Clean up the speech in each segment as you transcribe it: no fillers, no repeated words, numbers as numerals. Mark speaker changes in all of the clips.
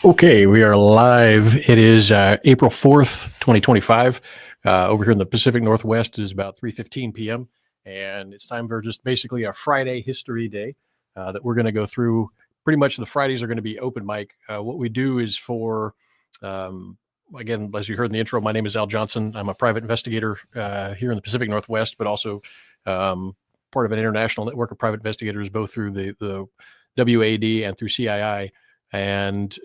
Speaker 1: Okay, we are live. It is April 4th, 2025. Over here in the Pacific Northwest, it is about 3:15 p.m. And it's time for just basically a Friday history day that we're going to go through. Pretty much the Fridays are going to be open mic. What we do is um, again, as you heard in the intro, my name is Al Johnson. I'm a private investigator here in the Pacific Northwest, but also part of an international network of private investigators, both through the WAD and through CII. And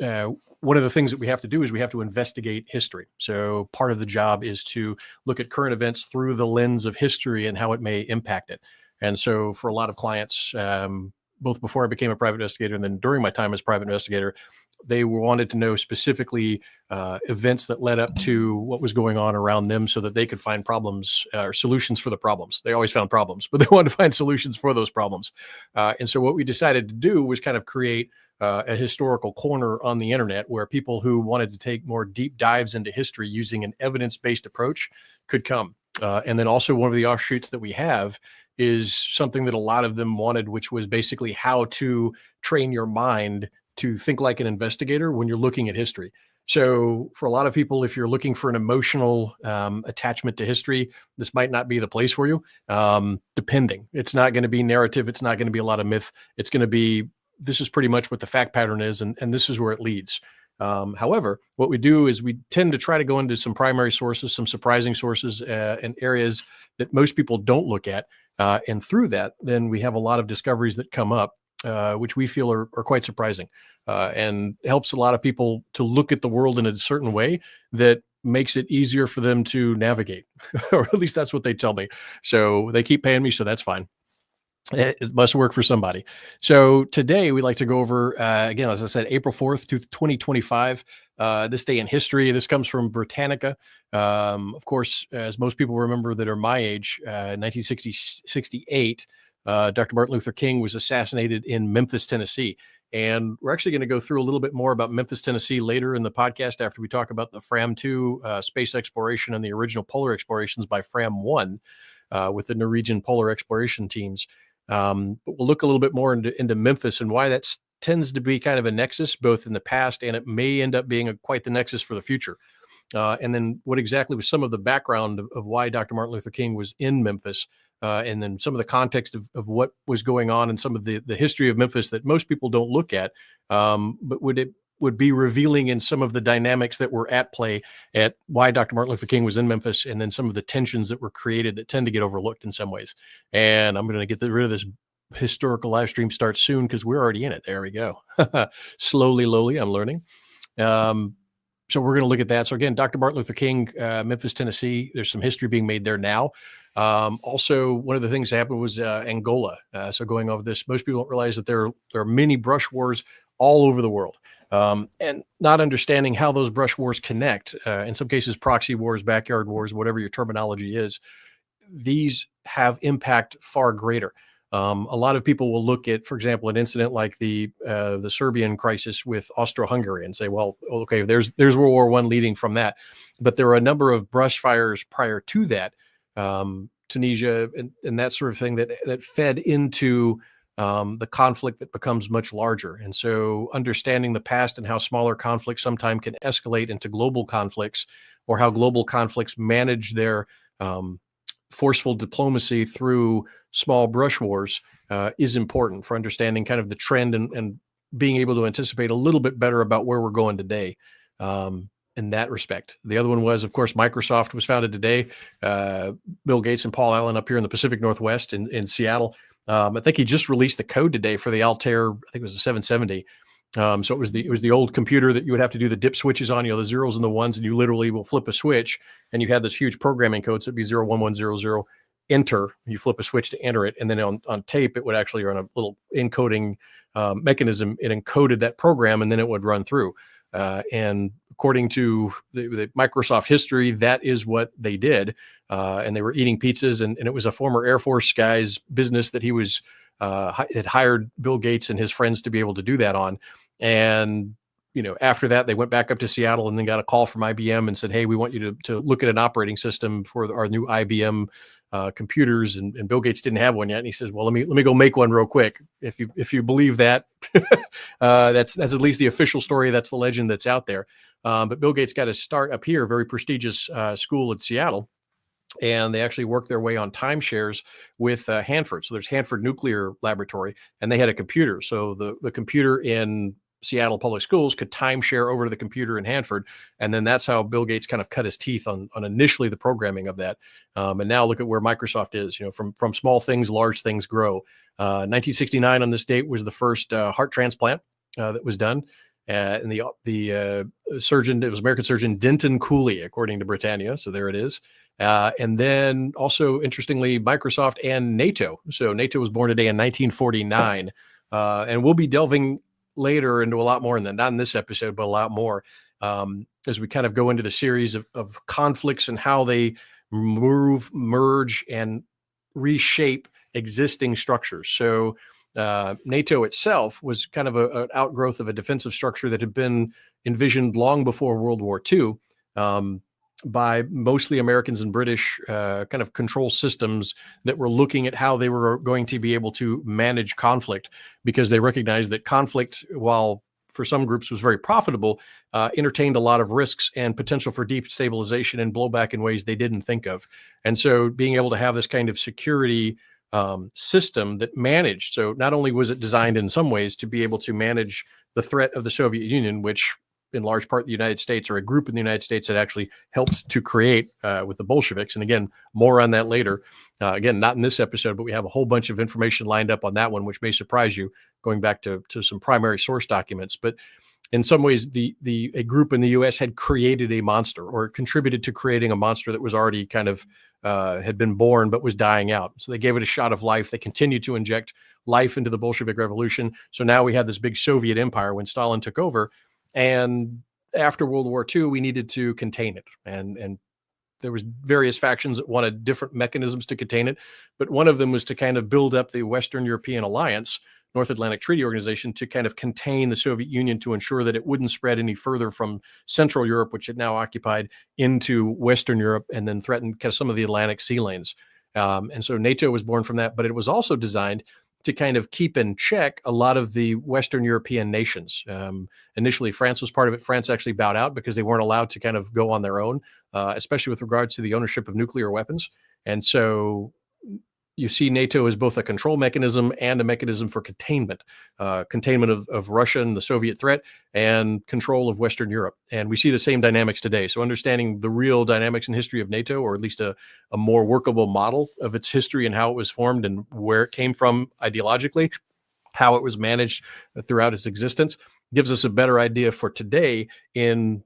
Speaker 1: one of the things that we have to do is we have to investigate history. So part of the job is to look at current events through the lens of history and how it may impact it. And so for a lot of clients, both before I became a private investigator and then during my time as private investigator, they wanted to know specifically events that led up to what was going on around them so that they could find problems or solutions for the problems. They always found problems, but they wanted to find solutions for those problems. And so what we decided to do was kind of create a historical corner on the internet where people who wanted to take more deep dives into history using an evidence-based approach could come. And then also one of the offshoots that we have is something that a lot of them wanted, which was basically how to train your mind to think like an investigator when you're looking at history. So for a lot of people, if you're looking for an emotional attachment to history, this might not be the place for you, depending. It's not going to be narrative. It's not going to be a lot of myth. It's going to be, this is pretty much what the fact pattern is, and this is where it leads. However, what we do is we tend to try to go into some primary sources, some surprising sources and areas that most people don't look at. And through that, then we have a lot of discoveries that come up, which we feel are quite surprising and helps a lot of people to look at the world in a certain way that makes it easier for them to navigate, or at least that's what they tell me. So they keep paying me, so that's fine. It must work for somebody. So today we'd like to go over, again, as I said, April 4th, 2025, this day in history. This comes from Britannica. Of course, as most people remember that are my age, 1968, Dr. Martin Luther King was assassinated in Memphis, Tennessee. And we're actually going to go through a little bit more about Memphis, Tennessee later in the podcast after we talk about the Fram2 space exploration and the original polar explorations by Fram1 with the Norwegian polar exploration teams. But we'll look a little bit more into Memphis and why that tends to be kind of a nexus, both in the past and it may end up being quite the nexus for the future. And then what exactly was some of the background of why Dr. Martin Luther King was in Memphis, and then some of the context of what was going on and some of the history of Memphis that most people don't look at, but would be revealing in some of the dynamics that were at play at why Dr. Martin Luther King was in Memphis, and then some of the tensions that were created that tend to get overlooked in some ways. And I'm going to get rid of this historical live stream start soon because we're already in it. There we go. Slowly, I'm learning. So we're going to look at that. So again, Dr. Martin Luther King, Memphis, Tennessee, there's some history being made there now. Also, one of the things that happened was Angola. So going over this, most people don't realize that there are many brush wars all over the world. And not understanding how those brush wars connect, in some cases, proxy wars, backyard wars, whatever your terminology is, these have impact far greater. A lot of people will look at, for example, an incident like the Serbian crisis with Austro-Hungary and say, well, okay, there's World War I leading from that. But there are a number of brush fires prior to that, Tunisia and that sort of thing that fed into the conflict that becomes much larger. And so understanding the past and how smaller conflicts sometimes can escalate into global conflicts, or how global conflicts manage their forceful diplomacy through small brush wars is important for understanding kind of the trend and being able to anticipate a little bit better about where we're going today. In that respect. The other one was, of course, Microsoft was founded today. Bill Gates and Paul Allen up here in the Pacific Northwest in Seattle. I think he just released the code today for the Altair. I think it was the 770. So it was the old computer that you would have to do the dip switches on, the zeros and the ones, and you literally will flip a switch, and you had this huge programming code. So it'd be 01100 enter. You flip a switch to enter it, and then on tape it would actually run a little encoding mechanism. It encoded that program, and then it would run through. And according to the Microsoft history, that is what they did. And they were eating pizzas, and it was a former Air Force guy's business that he was had hired Bill Gates and his friends to be able to do that on. And after that, they went back up to Seattle and then got a call from IBM and said, "Hey, we want you to look at an operating system for our new IBM computers." And Bill Gates didn't have one yet. And he says, "Well, let me go make one real quick." If you believe that, that's at least the official story. That's the legend that's out there. But Bill Gates got his start up here, very prestigious school in Seattle. And they actually worked their way on timeshares with Hanford. So there's Hanford Nuclear Laboratory, and they had a computer. So the computer in Seattle Public Schools could timeshare over to the computer in Hanford. And then that's how Bill Gates kind of cut his teeth on initially the programming of that. And now look at where Microsoft is. From small things, large things grow. 1969 on this date was the first heart transplant that was done. And the surgeon, it was American surgeon Denton Cooley, according to Britannia. So there it is. And then also, interestingly, Microsoft and NATO. So NATO was born today in 1949. And we'll be delving later into a lot more, not in this episode, but a lot more as we kind of go into the series of conflicts and how they merge, and reshape existing structures. So NATO itself was kind of an outgrowth of a defensive structure that had been envisioned long before World War II. By mostly Americans and British kind of control systems that were looking at how they were going to be able to manage conflict, because they recognized that conflict, while for some groups was very profitable, entertained a lot of risks and potential for destabilization and blowback in ways they didn't think of. And so being able to have this kind of security system that managed, so not only was it designed in some ways to be able to manage the threat of the Soviet Union, which in large part the United States, or a group in the United States, that actually helped to create with the Bolsheviks. And again, more on that later. Again, not in this episode, but we have a whole bunch of information lined up on that one, which may surprise you, going back to some primary source documents. But in some ways, a group in the U.S. had created a monster, or contributed to creating a monster that was already kind of had been born but was dying out. So they gave it a shot of life. They continued to inject life into the Bolshevik Revolution. So now we have this big Soviet empire when Stalin took over. And after World War II, we needed to contain it. And there was various factions that wanted different mechanisms to contain it. But one of them was to kind of build up the Western European Alliance, North Atlantic Treaty Organization, to kind of contain the Soviet Union, to ensure that it wouldn't spread any further from Central Europe, which it now occupied, into Western Europe, and then threatened kind of some of the Atlantic sea lanes. And so NATO was born from that, but it was also designed to kind of keep in check a lot of the Western European nations. Initially, France was part of it. France actually bowed out because they weren't allowed to kind of go on their own, especially with regards to the ownership of nuclear weapons. And so you see NATO as both a control mechanism and a mechanism for containment of Russia and the Soviet threat, and control of Western Europe. And we see the same dynamics today. So understanding the real dynamics and history of NATO, or at least a more workable model of its history and how it was formed and where it came from ideologically, how it was managed throughout its existence, gives us a better idea for today in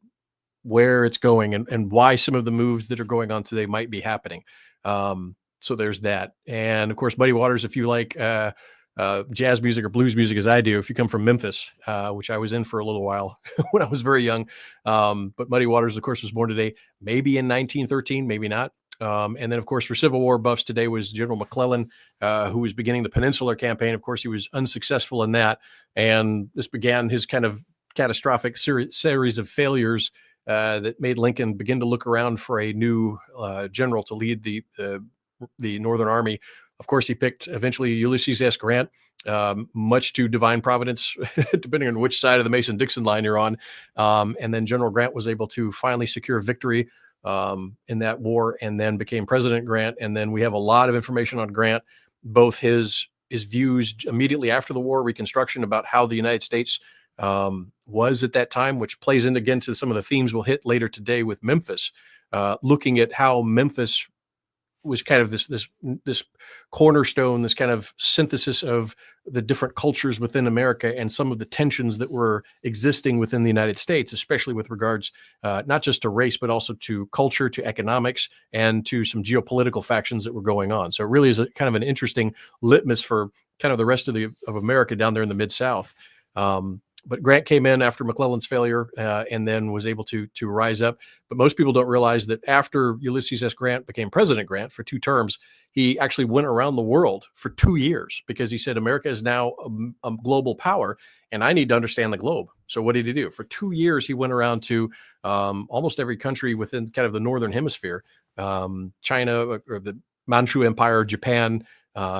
Speaker 1: where it's going, and why some of the moves that are going on today might be happening. So there's that. And of course, Muddy Waters, if you like jazz music or blues music as I do, if you come from Memphis, which I was in for a little while when I was very young. But Muddy Waters, of course, was born today, maybe in 1913, maybe not. And then, of course, for Civil War buffs today was General McClellan, who was beginning the Peninsular Campaign. Of course, he was unsuccessful in that. And this began his kind of catastrophic series of failures that made Lincoln begin to look around for a new general to lead the Northern Army. Of course, he picked eventually Ulysses S. Grant, much to divine providence, depending on which side of the Mason-Dixon line you're on. And then General Grant was able to finally secure victory in that war, and then became President Grant. And then we have a lot of information on Grant, both his views immediately after the war, Reconstruction, about how the United States was at that time, which plays in again to some of the themes we'll hit later today with Memphis, looking at how Memphis was kind of this cornerstone, this kind of synthesis of the different cultures within America, and some of the tensions that were existing within the United States, especially with regards not just to race, but also to culture, to economics, and to some geopolitical factions that were going on. So it really is a kind of an interesting litmus for kind of the rest of America down there in the Mid-South. But Grant came in after McClellan's failure and then was able to rise up. But most people don't realize that after Ulysses S. Grant became President Grant for 2 terms, he actually went around the world for 2 years, because he said, America is now a global power, and I need to understand the globe. So what did he do? For 2 years, he went around to almost every country within kind of the northern hemisphere, China or the Manchu Empire, Japan.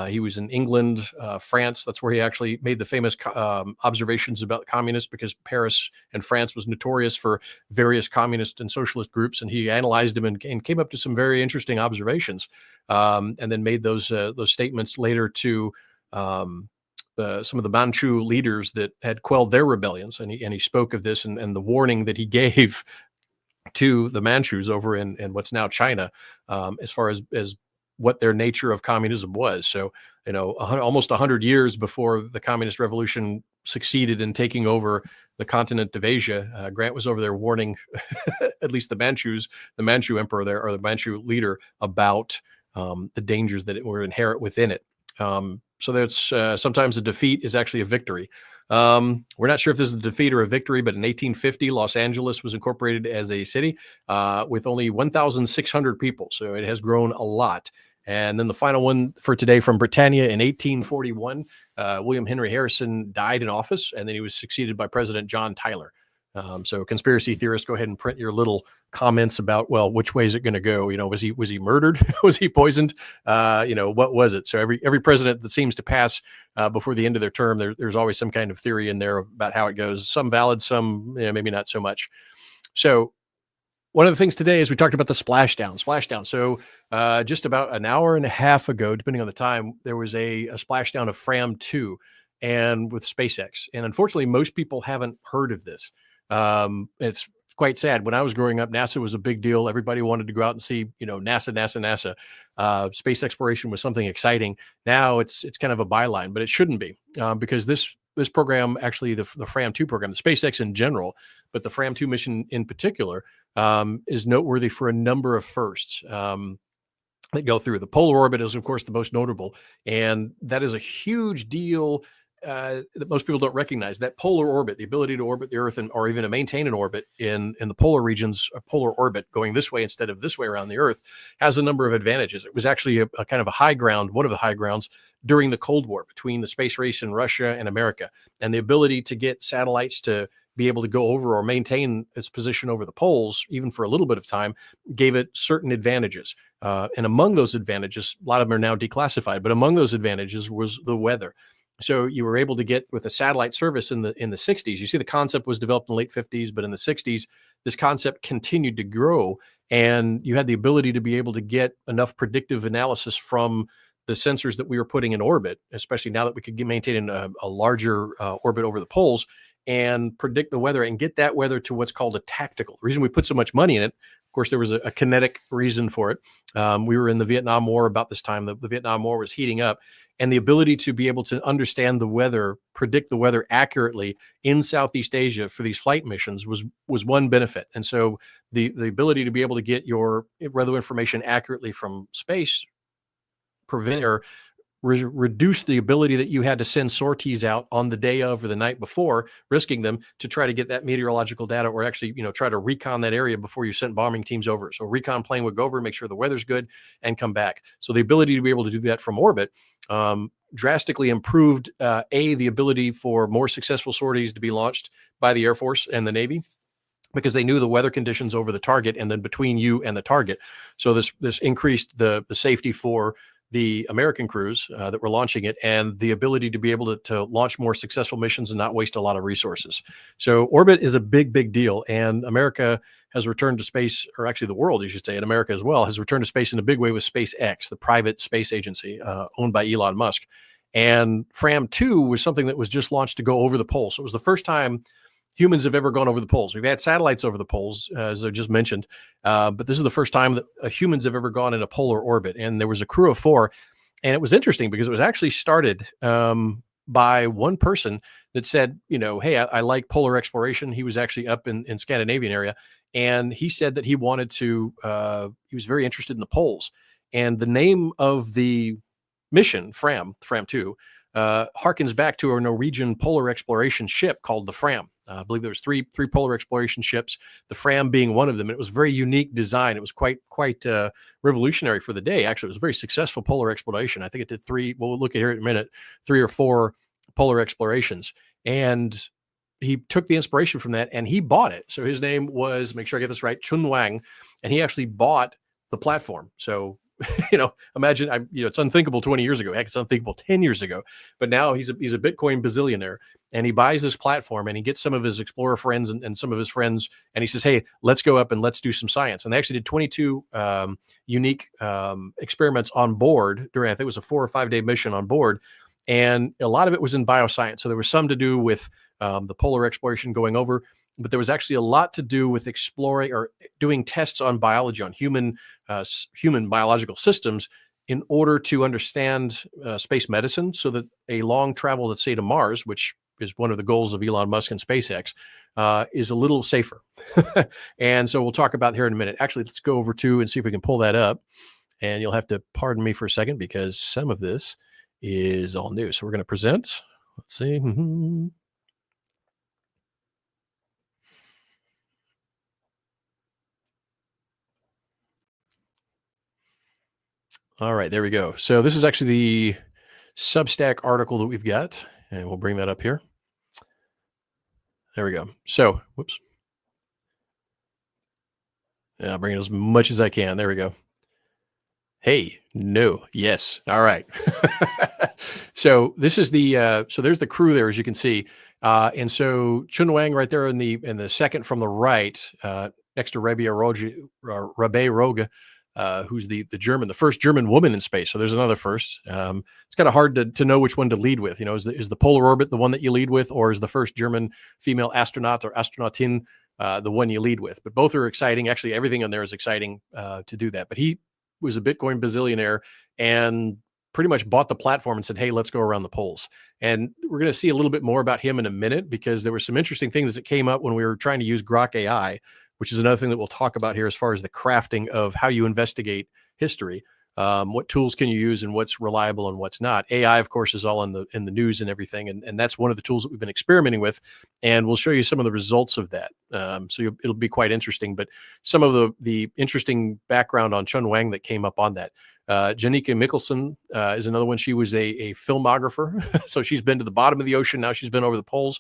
Speaker 1: He was in England, France. That's where he actually made the famous observations about communists, because Paris and France was notorious for various communist and socialist groups. And he analyzed them and came up to some very interesting observations, and then made those statements later to some of the Manchu leaders that had quelled their rebellions. And he spoke of this and the warning that he gave to the Manchus over in what's now China, as far as what their nature of communism was. So, almost 100 years before the communist revolution succeeded in taking over the continent of Asia, Grant was over there warning at least the Manchu emperor there, or the Manchu leader, about the dangers that were inherent within it. So that's sometimes a defeat is actually a victory. We're not sure if this is a defeat or a victory, but in 1850, Los Angeles was incorporated as a city with only 1,600 people. So it has grown a lot. And then the final one for today from Britannia in 1841, William Henry Harrison died in office, and then he was succeeded by President John Tyler. So conspiracy theorists, go ahead and print your little comments about, well, which way is it going to go? Was he murdered? Was he poisoned? What was it? So every president that seems to pass before the end of their term, there's always some kind of theory in there about how it goes. Some valid, some maybe not so much. So one of the things today is we talked about the splashdown. So just about an hour and a half ago, depending on the time, there was a splashdown of Fram2 and with SpaceX. And unfortunately, most people haven't heard of this. It's quite sad. When I was growing up, NASA was a big deal. Everybody wanted to go out and see, NASA. Space exploration was something exciting. Now it's kind of a byline, but it shouldn't be, because this program, actually the Fram2 program, the SpaceX in general, but the Fram2 mission in particular, is noteworthy for a number of firsts that go through. The polar orbit is, of course, the most notable, and that is a huge deal that most people don't recognize. That polar orbit, the ability to orbit the Earth or even to maintain an orbit in the polar regions, a polar orbit going this way instead of this way around the Earth, has a number of advantages. It was actually a kind of a high ground, one of the high grounds during the Cold War between the space race in Russia and America, and the ability to get satellites to be able to go over or maintain its position over the poles, even for a little bit of time, gave it certain advantages. And among those advantages, a lot of them are now declassified, but among those advantages was the weather. So you were able to get, with a satellite service in the 60s, you see the concept was developed in the late 50s, but in the 60s, this concept continued to grow, and you had the ability to be able to get enough predictive analysis from the sensors that we were putting in orbit, especially now that we could maintain a larger orbit over the poles, and predict the weather and get that weather to what's called a tactical. The reason we put so much money in it, of course, there was a kinetic reason for it. We were in the Vietnam War about this time. The Vietnam War was heating up, and the ability to be able to understand the weather, predict the weather accurately in Southeast Asia for these flight missions was one benefit. And so the ability to be able to get your weather information accurately from space reduce the ability that you had to send sorties out on the day of or the night before, risking them to try to get that meteorological data, or actually, try to recon that area before you sent bombing teams over. So recon plane would go over, make sure the weather's good, and come back. So the ability to be able to do that from orbit drastically improved, the ability for more successful sorties to be launched by the Air Force and the Navy, because they knew the weather conditions over the target and then between you and the target. So this increased the safety for the American crews that were launching it, and the ability to be able to launch more successful missions and not waste a lot of resources. So orbit is a big, big deal. And America has returned to space, or actually the world, you should say, and America as well, has returned to space in a big way with SpaceX, the private space agency owned by Elon Musk. And Fram2 was something that was just launched to go over the pole. So it was the first time humans have ever gone over the poles. We've had satellites over the poles, as I just mentioned, but this is the first time that humans have ever gone in a polar orbit. And there was a crew of 4, and it was interesting because it was actually started by one person that said, hey, I like polar exploration. He was actually up in Scandinavian area, and he said that he wanted to, he was very interested in the poles. And the name of the mission, Fram2, harkens back to a Norwegian polar exploration ship called the Fram. I believe there was three polar exploration ships, the Fram being one of them. It was a very unique design. It was quite revolutionary for the day. Actually, it was a very successful polar exploration. I think it did 3. We'll look at here in a minute, 3 or 4 polar explorations. And he took the inspiration from that and he bought it. So his name was, make sure I get this right, Chun Wang, and he actually bought the platform. So imagine, it's unthinkable 20 years ago. Heck, it's unthinkable 10 years ago. But now he's a Bitcoin bazillionaire, and he buys this platform, and he gets some of his explorer friends and some of his friends, and he says, "Hey, let's go up and let's do some science." And they actually did 22 unique experiments on board during, I think it was a 4 or 5 day mission on board, and a lot of it was in bioscience. So there was some to do with the polar exploration going over, but there was actually a lot to do with exploring or doing tests on biology, on human biological systems, in order to understand space medicine, so that a long travel, let's say, to Mars, which is one of the goals of Elon Musk and SpaceX, is a little safer. And so we'll talk about here in a minute. Actually, let's go over to and see if we can pull that up. And you'll have to pardon me for a second because some of this is all new. So we're going to present. Let's see. All right, there we go. So this is actually the Substack article that we've got, and we'll bring that up here. There we go. So, whoops. Yeah, I'll bring it as much as I can. There we go. Hey, no, yes. All right. So this is the so there's the crew there, as you can see, and so Chun Wang right there in the second from the right, next to Rabia Roge, who's the first German woman in space. So there's another first. It's kind of hard to know which one to lead with. Is the polar orbit the one that you lead with, or is the first German female astronaut or astronautin the one you lead with? But both are exciting. Actually, everything on there is exciting to do that. But he was a Bitcoin bazillionaire and pretty much bought the platform and said, "Hey, let's go around the poles." And we're going to see a little bit more about him in a minute, because there were some interesting things that came up when we were trying to use Grok Ai, which is another thing that we'll talk about here as far as the crafting of how you investigate history. What tools can you use and what's reliable and what's not? AI, of course, is all in the news and everything. And that's one of the tools that we've been experimenting with. And we'll show you some of the results of that. It'll be quite interesting. But some of the interesting background on Chun Wang that came up on that. Janika Mikkelsen is another one. She was a filmographer. So she's been to the bottom of the ocean. Now she's been over the poles.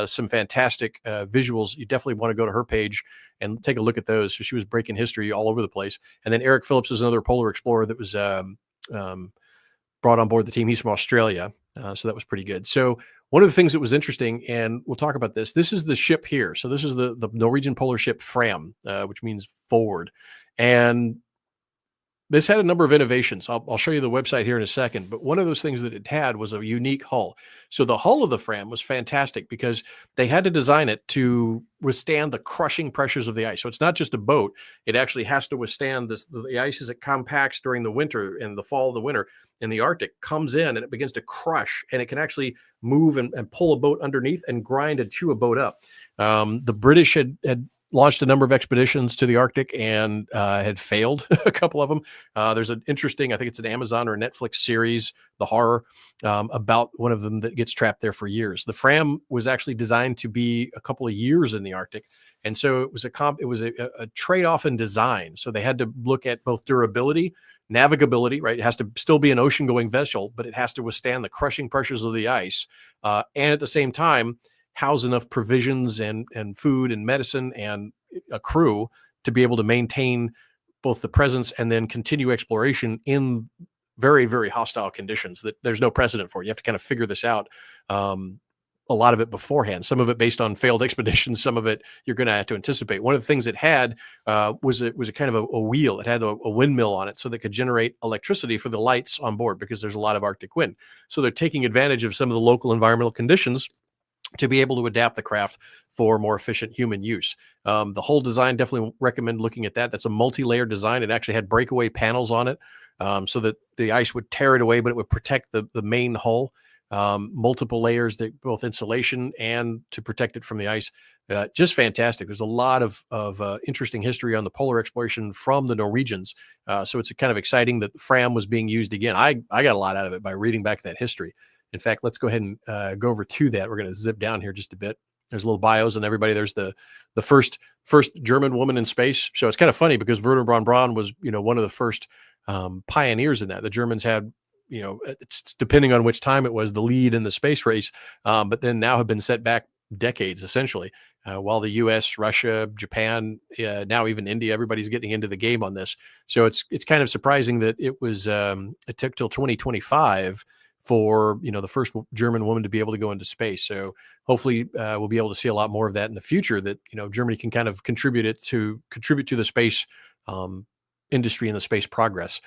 Speaker 1: Some fantastic visuals. You definitely want to go to her page and take a look at those. So she was breaking history all over the place. And then Eric Phillips is another polar explorer that was brought on board the team. He's from Australia. So that was pretty good. So one of the things that was interesting, and we'll talk about this is the ship here. So this is the Norwegian polar ship Fram, which means forward. And this had a number of innovations. I'll show you the website here in a second, but one of those things that it had was a unique hull. So the hull of the Fram was fantastic because they had to design it to withstand the crushing pressures of the ice. So it's not just a boat. It actually has to withstand the ice as it compacts during the winter and the fall of the winter in the Arctic, comes in and it begins to crush, and it can actually move and pull a boat underneath and grind and chew a boat up. The British had launched a number of expeditions to the Arctic and had failed a couple of them. There's an interesting, I think it's an Amazon or a Netflix series, The Horror, about one of them that gets trapped there for years. The Fram was actually designed to be a couple of years in the Arctic. And so it was a trade-off in design. So they had to look at both durability, navigability, right? It has to still be an ocean-going vessel, but it has to withstand the crushing pressures of the ice. And at the same time, house enough provisions and food and medicine and a crew to be able to maintain both the presence and then continue exploration in very, very hostile conditions that there's no precedent for. You have to kind of figure this out. A lot of it beforehand, some of it based on failed expeditions, some of it you're going to have to anticipate. One of the things it had was a kind of a wheel. It had a windmill on it so that could generate electricity for the lights on board because there's a lot of Arctic wind. So they're taking advantage of some of the local environmental conditions to be able to adapt the craft for more efficient human use. The whole design, definitely recommend looking at that. That's a multi-layer design. It actually had breakaway panels on it so that the ice would tear it away, but it would protect the main hull. Multiple layers, that both insulation and to protect it from the ice. Just fantastic. There's a lot of interesting history on the polar exploration from the Norwegians. So it's kind of exciting that Fram was being used again. I got a lot out of it by reading back that history. In fact, let's go ahead and go over to that. We're going to zip down here just a bit. There's little bios on everybody. There's the first German woman in space. So it's kind of funny because Werner von Braun was, one of the first pioneers in that. The Germans had, it's depending on which time it was, the lead in the space race, but then now have been set back decades, essentially, while the U.S., Russia, Japan, now even India, everybody's getting into the game on this. So it's kind of surprising that it took till 2025 for the first German woman to be able to go into space. So hopefully we'll be able to see a lot more of that in the future. That Germany can kind of contribute to the space industry and the space progress.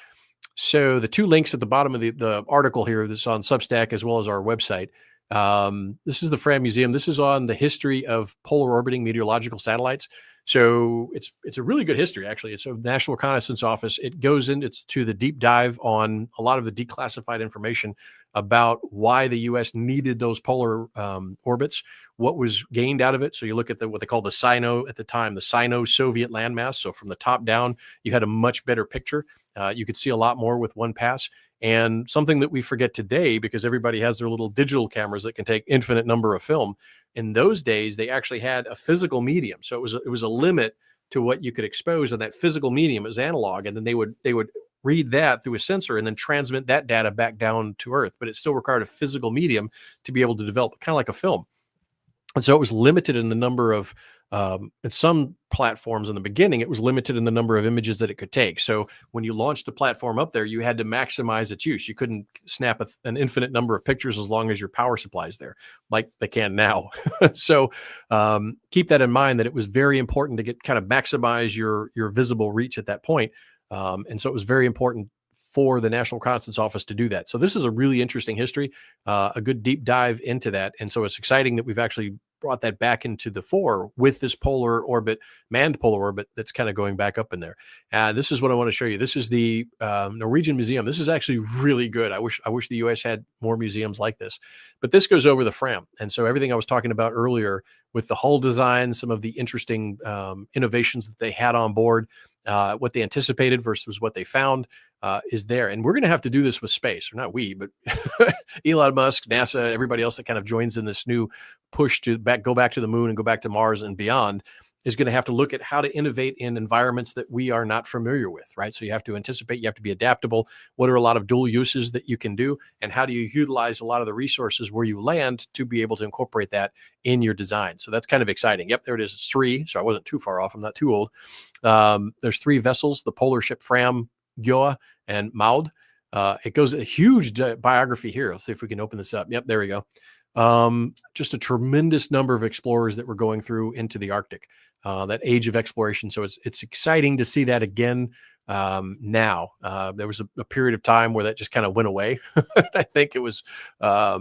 Speaker 1: So the two links at the bottom of the article here, this is on Substack as well as our website. This is the Fram Museum. This is on the history of polar orbiting meteorological satellites. So it's a really good history, actually. It's a National Reconnaissance Office. It goes to the deep dive on a lot of the declassified information about why the U.S. needed those polar orbits, what was gained out of it. So you look at what they call the Sino-Soviet landmass. So from the top down, you had a much better picture. You could see a lot more with one pass. And something that we forget today, because everybody has their little digital cameras that can take infinite number of film. In those days, they actually had a physical medium. So it was a limit to what you could expose on that physical medium. It was analog. And then they would read that through a sensor and then transmit that data back down to Earth. But it still required a physical medium to be able to develop, kind of like a film. And so it was limited in the number of, at some platforms in the beginning, it was limited in the number of images that it could take. So when you launched the platform up there, you had to maximize its use. You couldn't snap an infinite number of pictures as long as your power supply is there, like they can now. So keep that in mind, that it was very important to kind of maximize your visible reach at that point. And so it was very important for the National Reconnaissance Office to do that. So this is a really interesting history, a good deep dive into that. And so it's exciting that we've actually brought that back into the fore with this manned polar orbit that's kind of going back up in there. This is what I want to show you. This is the Norwegian Museum. This is actually really good. I wish the U.S. had more museums like this, but this goes over the Fram. And so everything I was talking about earlier with the hull design, some of the interesting innovations that they had on board, what they anticipated versus what they found, is there. And we're going to have to do this with space, or not we, but Elon Musk, NASA, everybody else that kind of joins in this new push to go back to the moon and go back to Mars and beyond, is going to have to look at how to innovate in environments that we are not familiar with, right? So you have to anticipate, you have to be adaptable. What are a lot of dual uses that you can do? And how do you utilize a lot of the resources where you land to be able to incorporate that in your design? So that's kind of exciting. Yep, there it is. It's 3. So I wasn't too far off. I'm not too old. There's 3 vessels, the polar ship Fram, Gjoa, and Maud. It goes a huge biography here. Let's see if we can open this up. Yep, there we go. Just a tremendous number of explorers that were going through into the Arctic, that age of exploration. So it's exciting to see that again. Now, there was a period of time where that just kind of went away. I think it was, I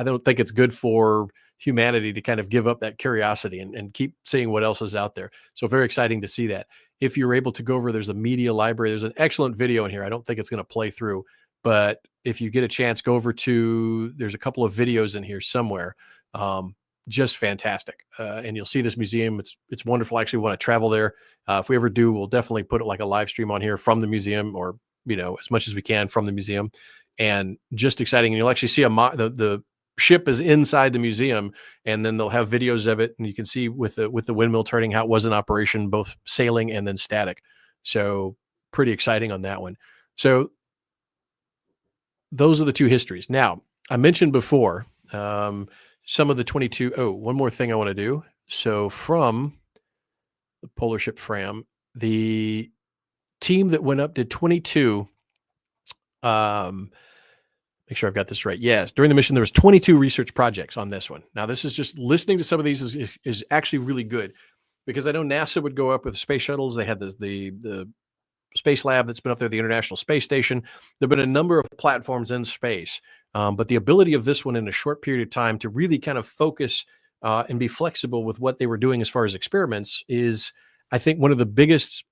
Speaker 1: don't think it's good for humanity to kind of give up that curiosity and keep seeing what else is out there. So very exciting to see that. If you're able to go over, there's a media library. There's an excellent video in here. I don't think it's going to play through, but if you get a chance, go over there's a couple of videos in here somewhere. Just fantastic. And you'll see this museum. It's wonderful. I actually want to travel there. If we ever do, we'll definitely put it like a live stream on here from the museum, or, as much as we can from the museum, and just exciting. And you'll actually see the ship is inside the museum, and then they'll have videos of it, and you can see with the windmill turning how it was in operation, both sailing and then static. So pretty exciting on that one. So those are the 2 histories. Now, I mentioned before some of the 22. Oh, one more thing I want to do. So from the polar ship Fram, the team that went up did 22. Make sure I've got this right. Yes, during the mission, there was 22 research projects on this one. Now, this is just listening to some of these is actually really good, because I know NASA would go up with space shuttles. They had the space lab that's been up there, the International Space Station. There have been a number of platforms in space, but the ability of this one in a short period of time to really kind of focus and be flexible with what they were doing as far as experiments is, I think, one of the biggest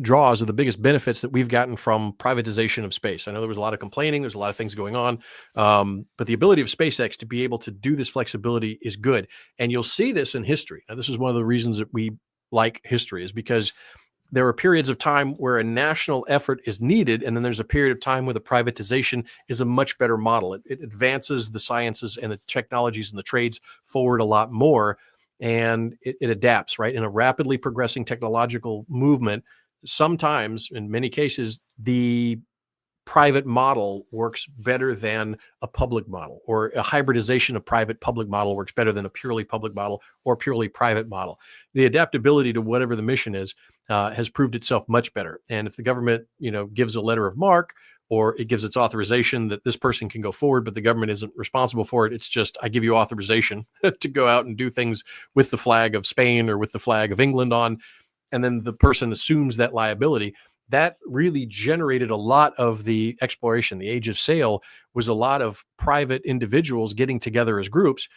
Speaker 1: draws or the biggest benefits that we've gotten from privatization of space. I know there was a lot of complaining, there's a lot of things going on, but the ability of SpaceX to be able to do this flexibility is good. And you'll see this in history. Now, this is one of the reasons that we like history, is because there are periods of time where a national effort is needed, and then there's a period of time where the privatization is a much better model. It advances the sciences and the technologies and the trades forward a lot more, and it adapts, right? In a rapidly progressing technological movement, sometimes, in many cases, the private model works better than a public model, or a hybridization of private public model works better than a purely public model or purely private model. The adaptability to whatever the mission is has proved itself much better. And if the government, gives a letter of marque, or it gives its authorization that this person can go forward, but the government isn't responsible for it, it's just, I give you authorization to go out and do things with the flag of Spain or with the flag of England on, and then the person assumes that liability. That really generated a lot of the exploration. The Age of Sail was a lot of private individuals getting together as groups,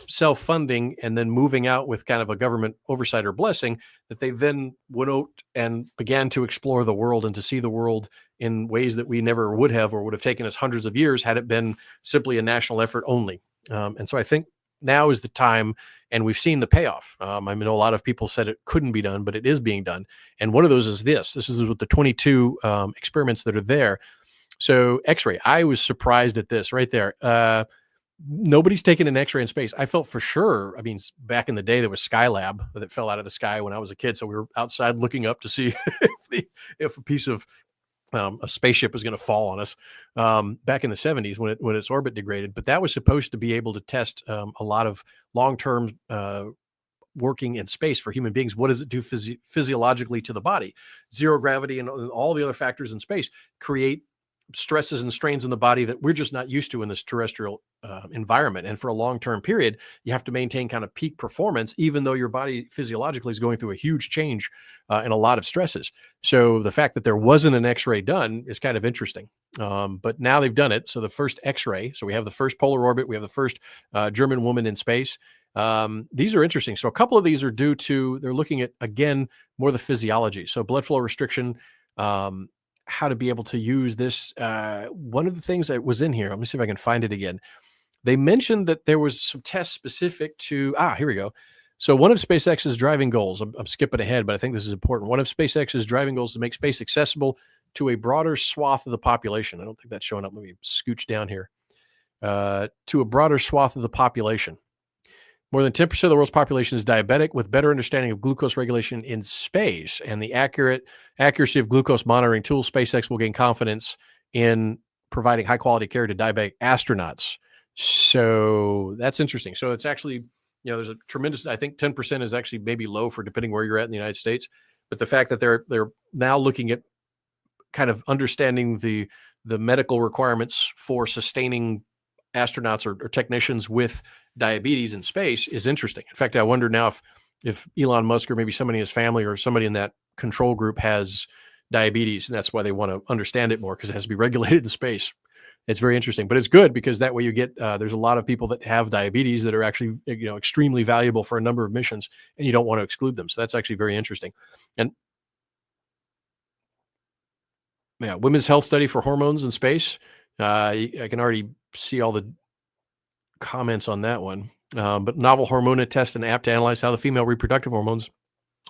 Speaker 1: self-funding, and then moving out with kind of a government oversight or blessing, that they then went out and began to explore the world and to see the world in ways that we never would have, or would have taken us hundreds of years had it been simply a national effort only. And so I think now is the time, and we've seen the payoff. I know a lot of people said it couldn't be done, but it is being done. And one of those is this. This is with the 22 experiments that are there. So X-ray, I was surprised at this right there. Nobody's taken an X-ray in space. I felt for sure. I mean, back in the day, there was Skylab that fell out of the sky when I was a kid. So we were outside looking up to see if a piece of a spaceship was going to fall on us back in the 70s when its orbit degraded. But that was supposed to be able to test a lot of long-term working in space for human beings. What does it do physiologically to the body? Zero gravity and all the other factors in space create stresses and strains in the body that we're just not used to in this terrestrial environment. And for a long-term period, you have to maintain kind of peak performance, even though your body physiologically is going through a huge change and a lot of stresses. So the fact that there wasn't an X-ray done is kind of interesting. But now they've done it. So the first X-ray, so we have the first polar orbit, we have the first German woman in space. These are interesting. So a couple of these are due to, they're looking at, again, more the physiology. So blood flow restriction, how to be able to use this. One of the things that was in here, let me see if I can find it again. They mentioned that there was some tests specific to, here we go. So one of SpaceX's driving goals, I'm skipping ahead, but I think this is important. One of SpaceX's driving goals is to make space accessible to a broader swath of the population. I don't think that's showing up. Let me scooch down here. To a broader swath of the population. More than 10% of the world's population is diabetic. With better understanding of glucose regulation in space and the accuracy of glucose monitoring tools, SpaceX will gain confidence in providing high quality care to diabetic astronauts. So that's interesting. So it's actually, there's a tremendous, I think 10% is actually maybe low for depending where you're at in the United States. But the fact that they're now looking at kind of understanding the medical requirements for sustaining astronauts or technicians with diabetes in space is interesting. In fact, I wonder now if Elon Musk or maybe somebody in his family or somebody in that control group has diabetes, and that's why they want to understand it more, because it has to be regulated in space. It's very interesting, but it's good because that way you get, there's a lot of people that have diabetes that are actually, extremely valuable for a number of missions, and you don't want to exclude them. So that's actually very interesting. And yeah, women's health study for hormones in space. I can already see all the comments on that one. But novel hormone test and app to analyze how the female reproductive hormones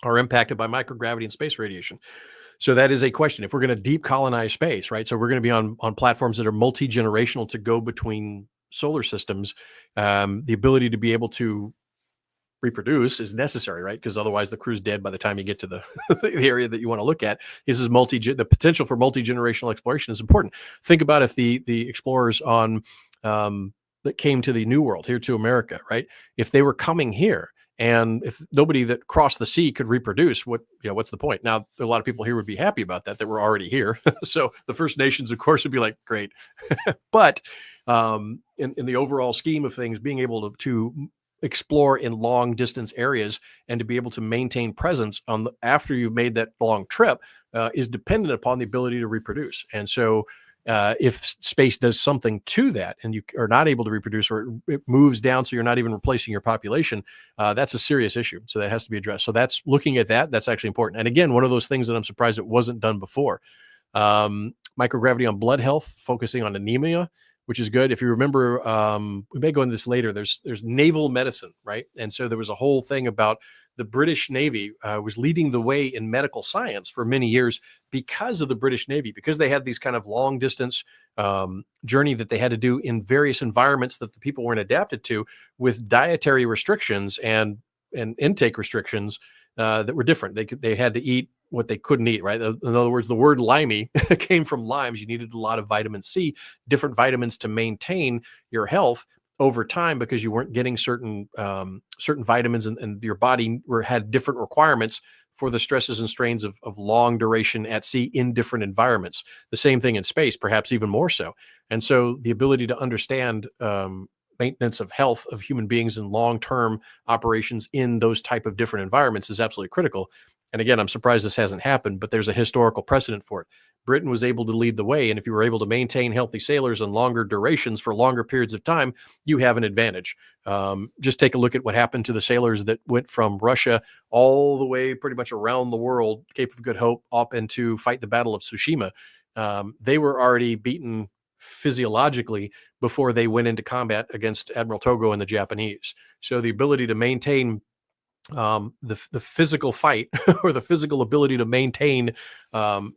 Speaker 1: are impacted by microgravity and space radiation. So that is a question. If we're going to deep colonize space, right? So we're going to be on platforms that are multi-generational to go between solar systems. The ability to be able to reproduce is necessary, right? Because otherwise the crew's dead by the time you get to the, the area that you want to look at. This is the potential for multi-generational exploration is important. Think about if the explorers on that came to the New World here to America, right? If they were coming here and if nobody that crossed the sea could reproduce, what's the point? Now, a lot of people here would be happy about that we're already here. So the First Nations, of course, would be like, great. But in the overall scheme of things, being able to explore in long distance areas and to be able to maintain presence after you've made that long trip is dependent upon the ability to reproduce. And so if space does something to that and you are not able to reproduce, or it moves down so you're not even replacing your population, that's a serious issue. So that has to be addressed. So that's looking at that's actually important. And again, one of those things that I'm surprised it wasn't done before. Microgravity on blood health, focusing on anemia, which is good. If you remember, we may go into this later, there's naval medicine, right? And so there was a whole thing about the British Navy was leading the way in medical science for many years because of the British Navy, because they had these kind of long distance journey that they had to do in various environments that the people weren't adapted to, with dietary restrictions and intake restrictions that were different. They had to eat what they couldn't eat, right? In other words, the word limey came from limes. You needed a lot of vitamin C, different vitamins to maintain your health over time, because you weren't getting certain vitamins, and your body had different requirements for the stresses and strains of long duration at sea in different environments. The same thing in space, perhaps even more so. And so the ability to understand maintenance of health of human beings in long-term operations in those type of different environments is absolutely critical. And again, I'm surprised this hasn't happened, but there's a historical precedent for it. Britain was able to lead the way. And if you were able to maintain healthy sailors on longer durations for longer periods of time, you have an advantage. Just take a look at what happened to the sailors that went from Russia all the way pretty much around the world, Cape of Good Hope, up into fight the Battle of Tsushima. They were already beaten physiologically before they went into combat against Admiral Togo and the Japanese. So the ability to maintain the physical fight or the physical ability to maintain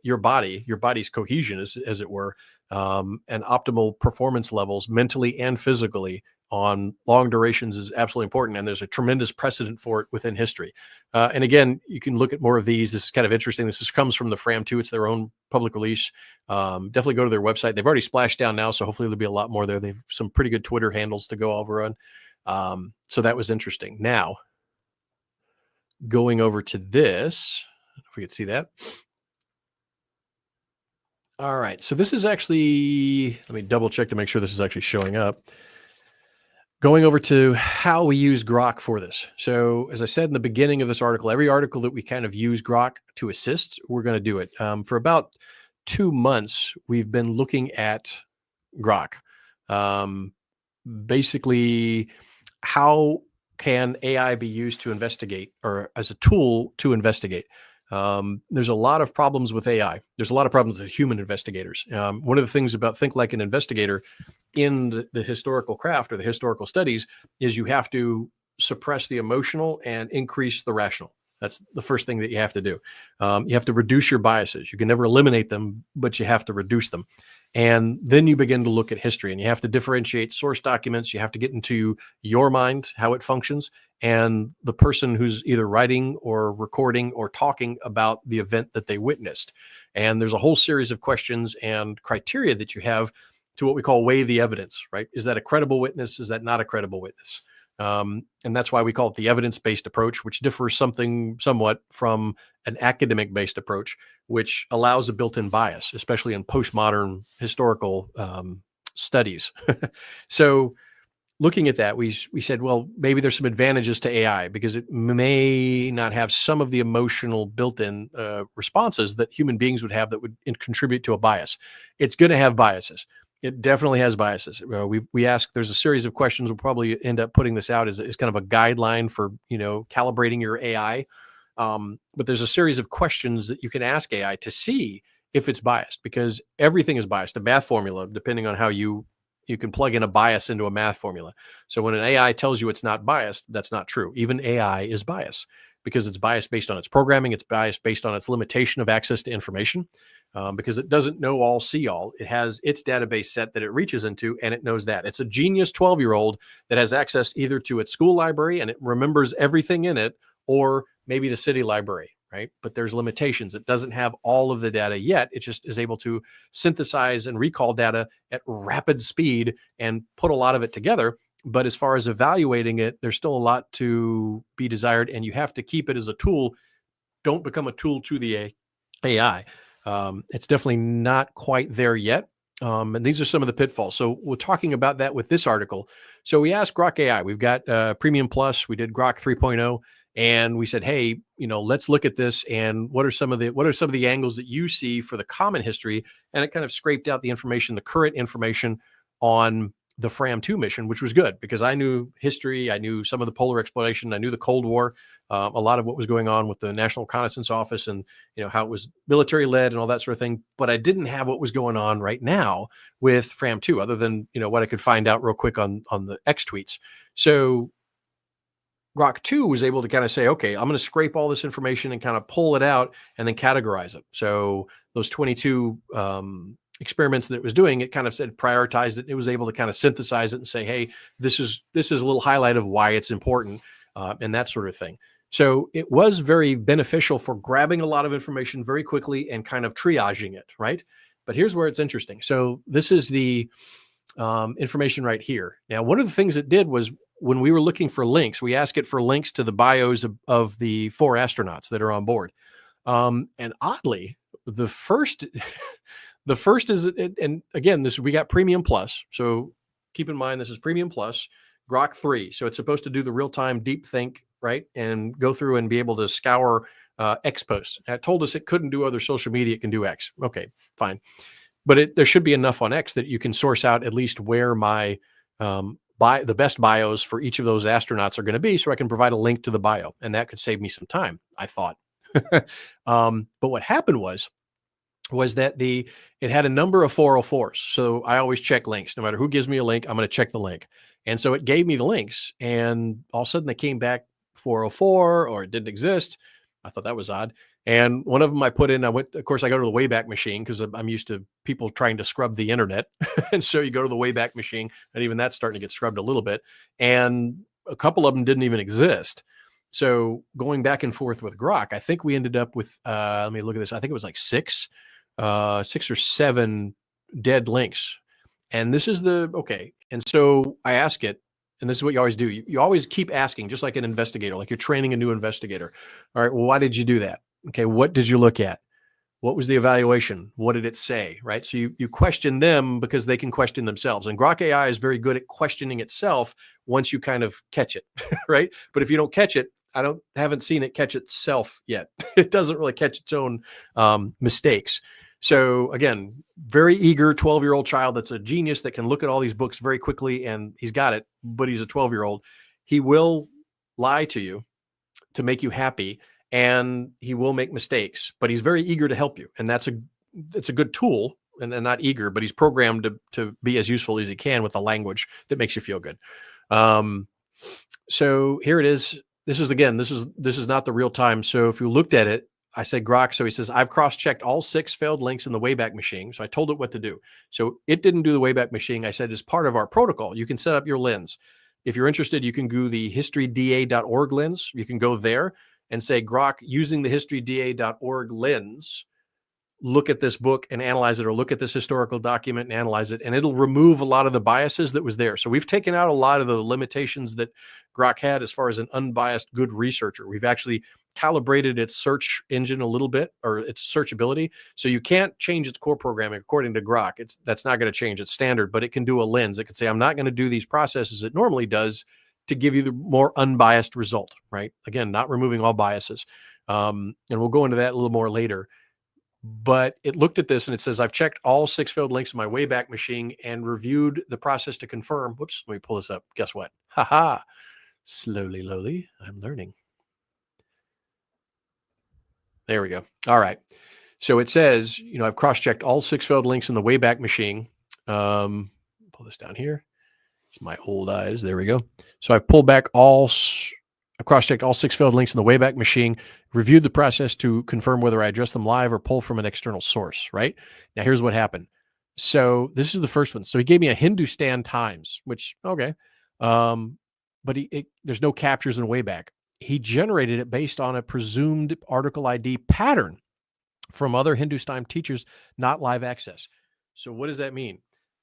Speaker 1: your body's cohesion, as it were, and optimal performance levels mentally and physically on long durations is absolutely important. And there's a tremendous precedent for it within history. And again, you can look at more of these. This is kind of interesting. This comes from the Fram2. It's their own public release. Definitely go to their website. They've already splashed down now, so hopefully there'll be a lot more there. They've some pretty good Twitter handles to go over on. So that was interesting. Now, going over to this, if we could see that. All right. So this is actually, let me double check to make sure this is actually showing up. Going over to how we use Grok for this. So as I said in the beginning of this article, every article that we kind of use Grok to assist, we're going to do it. For about 2 months, we've been looking at Grok. Basically, how can AI be used to investigate, or as a tool to investigate? There's a lot of problems with AI. There's a lot of problems with human investigators. One of the things about think like an investigator in the historical craft or the historical studies is you have to suppress the emotional and increase the rational. That's the first thing that you have to do. You have to reduce your biases. You can never eliminate them, but you have to reduce them. And then you begin to look at history, and you have to differentiate source documents. You have to get into your mind, how it functions, and the person who's either writing or recording or talking about the event that they witnessed. And there's a whole series of questions and criteria that you have to what we call weigh the evidence, right? Is that a credible witness? Is that not a credible witness? And that's why we call it the evidence-based approach, which differs somewhat from an academic-based approach, which allows a built-in bias, especially in postmodern historical studies. So looking at that, we said, well, maybe there's some advantages to AI because it may not have some of the emotional built-in responses that human beings would have that would contribute to a bias. It's going to have biases. It definitely has biases. We ask, there's a series of questions. We'll probably end up putting this out as kind of a guideline for, calibrating your AI. But there's a series of questions that you can ask AI to see if it's biased, because everything is biased. A math formula, depending on how you can plug in a bias into a math formula. So when an AI tells you it's not biased, that's not true. Even AI is biased because it's biased based on its programming. It's biased based on its limitation of access to information. Because it doesn't know all, see all. It has its database set that it reaches into, and it knows that. It's a genius 12-year-old that has access either to its school library, and it remembers everything in it, or maybe the city library, right? But there's limitations. It doesn't have all of the data yet. It just is able to synthesize and recall data at rapid speed and put a lot of it together. But as far as evaluating it, there's still a lot to be desired, and you have to keep it as a tool. Don't become a tool to the AI. It's definitely not quite there yet. And these are some of the pitfalls. So we're talking about that with this article. So we asked Grok AI. We've got Premium Plus. We did Grok 3.0, and we said, hey, let's look at this. And what are some of the angles that you see for the common history? And it kind of scraped out the information, the current information on the Fram2 mission, which was good because I knew history. I knew some of the polar exploration. I knew the Cold War, a lot of what was going on with the National Reconnaissance Office and, how it was military led and all that sort of thing. But I didn't have what was going on right now with Fram2 other than, what I could find out real quick on the X tweets. So Grok 2 was able to kind of say, okay, I'm going to scrape all this information and kind of pull it out and then categorize it. So those 22, experiments that it was doing, it kind of said prioritized it. It was able to kind of synthesize it and say, hey, this is a little highlight of why it's important, and that sort of thing. So it was very beneficial for grabbing a lot of information very quickly and kind of triaging it, right? But here's where it's interesting. So this is the information right here. Now, one of the things it did was when we were looking for links, we asked it for links to the bios of the 4 astronauts that are on board. And oddly, the first, the first is, and again, this we got Premium Plus. So keep in mind, this is Premium Plus, Grok 3. So it's supposed to do the real-time deep think, right? And go through and be able to scour X posts. It told us it couldn't do other social media. It can do X. Okay, fine. But there should be enough on X that you can source out at least where my the best bios for each of those astronauts are going to be, so I can provide a link to the bio, and that could save me some time, I thought. But what happened was that it had a number of 404s. So I always check links. No matter who gives me a link, I'm going to check the link. And so it gave me the links, and all of a sudden they came back 404 or it didn't exist. I thought that was odd. And one of them I put in, of course, I go to the Wayback Machine because I'm used to people trying to scrub the internet. And so you go to the Wayback Machine, and even that's starting to get scrubbed a little bit. And a couple of them didn't even exist. So going back and forth with Grok, I think we ended up with, let me look at this. I think it was like 6 or 7 dead links. And this is okay. And so I ask it, and this is what you always do. You always keep asking, just like an investigator, like you're training a new investigator. All right, well, why did you do that? Okay, what did you look at? What was the evaluation? What did it say? Right? So you question them because they can question themselves. And Grok Ai is very good at questioning itself once you kind of catch it, right? But if you don't catch it, haven't seen it catch itself yet. It doesn't really catch its own mistakes. So again, very eager 12-year-old child that's a genius that can look at all these books very quickly, and he's got it, but he's a 12-year-old. He will lie to you to make you happy, and he will make mistakes, but he's very eager to help you. And it's a good tool, and not eager, but he's programmed to be as useful as he can with a language that makes you feel good. So here it is. This is not the real time. So if you looked at it, I said Grok. So he says, I've cross-checked all 6 failed links in the Wayback Machine. So I told it what to do. So it didn't do the Wayback Machine. I said, as part of our protocol, you can set up your lens. If you're interested, you can go the historyda.org lens. You can go there and say, Grok, using the historyda.org lens, look at this book and analyze it, or look at this historical document and analyze it. And it'll remove a lot of the biases that was there. So we've taken out a lot of the limitations that Grok had as far as an unbiased, good researcher. We've actually calibrated its search engine a little bit, or its searchability. So you can't change its core programming according to Grok. That's not going to change. It's standard, but it can do a lens. It can say, I'm not going to do these processes it normally does to give you the more unbiased result, right? Again, not removing all biases. And we'll go into that a little more later. But it looked at this and it says, I've checked all 6 failed links in my Wayback Machine and reviewed the process to confirm. Whoops, let me pull this up. Guess what? Haha. Slowly, I'm learning. There we go. All right. So it says, I've cross-checked all 6 failed links in the Wayback Machine. Pull this down here. It's my old eyes. There we go. So I pulled back I cross-checked all 6 failed links in the Wayback Machine, reviewed the process to confirm whether I address them live or pull from an external source, right? Now, here's what happened. So this is the first one. So he gave me a Hindustan Times, which, okay. But there's no captures in Wayback. He generated it based on a presumed article ID pattern from other Hindustan teachers, not live access. So what does that mean?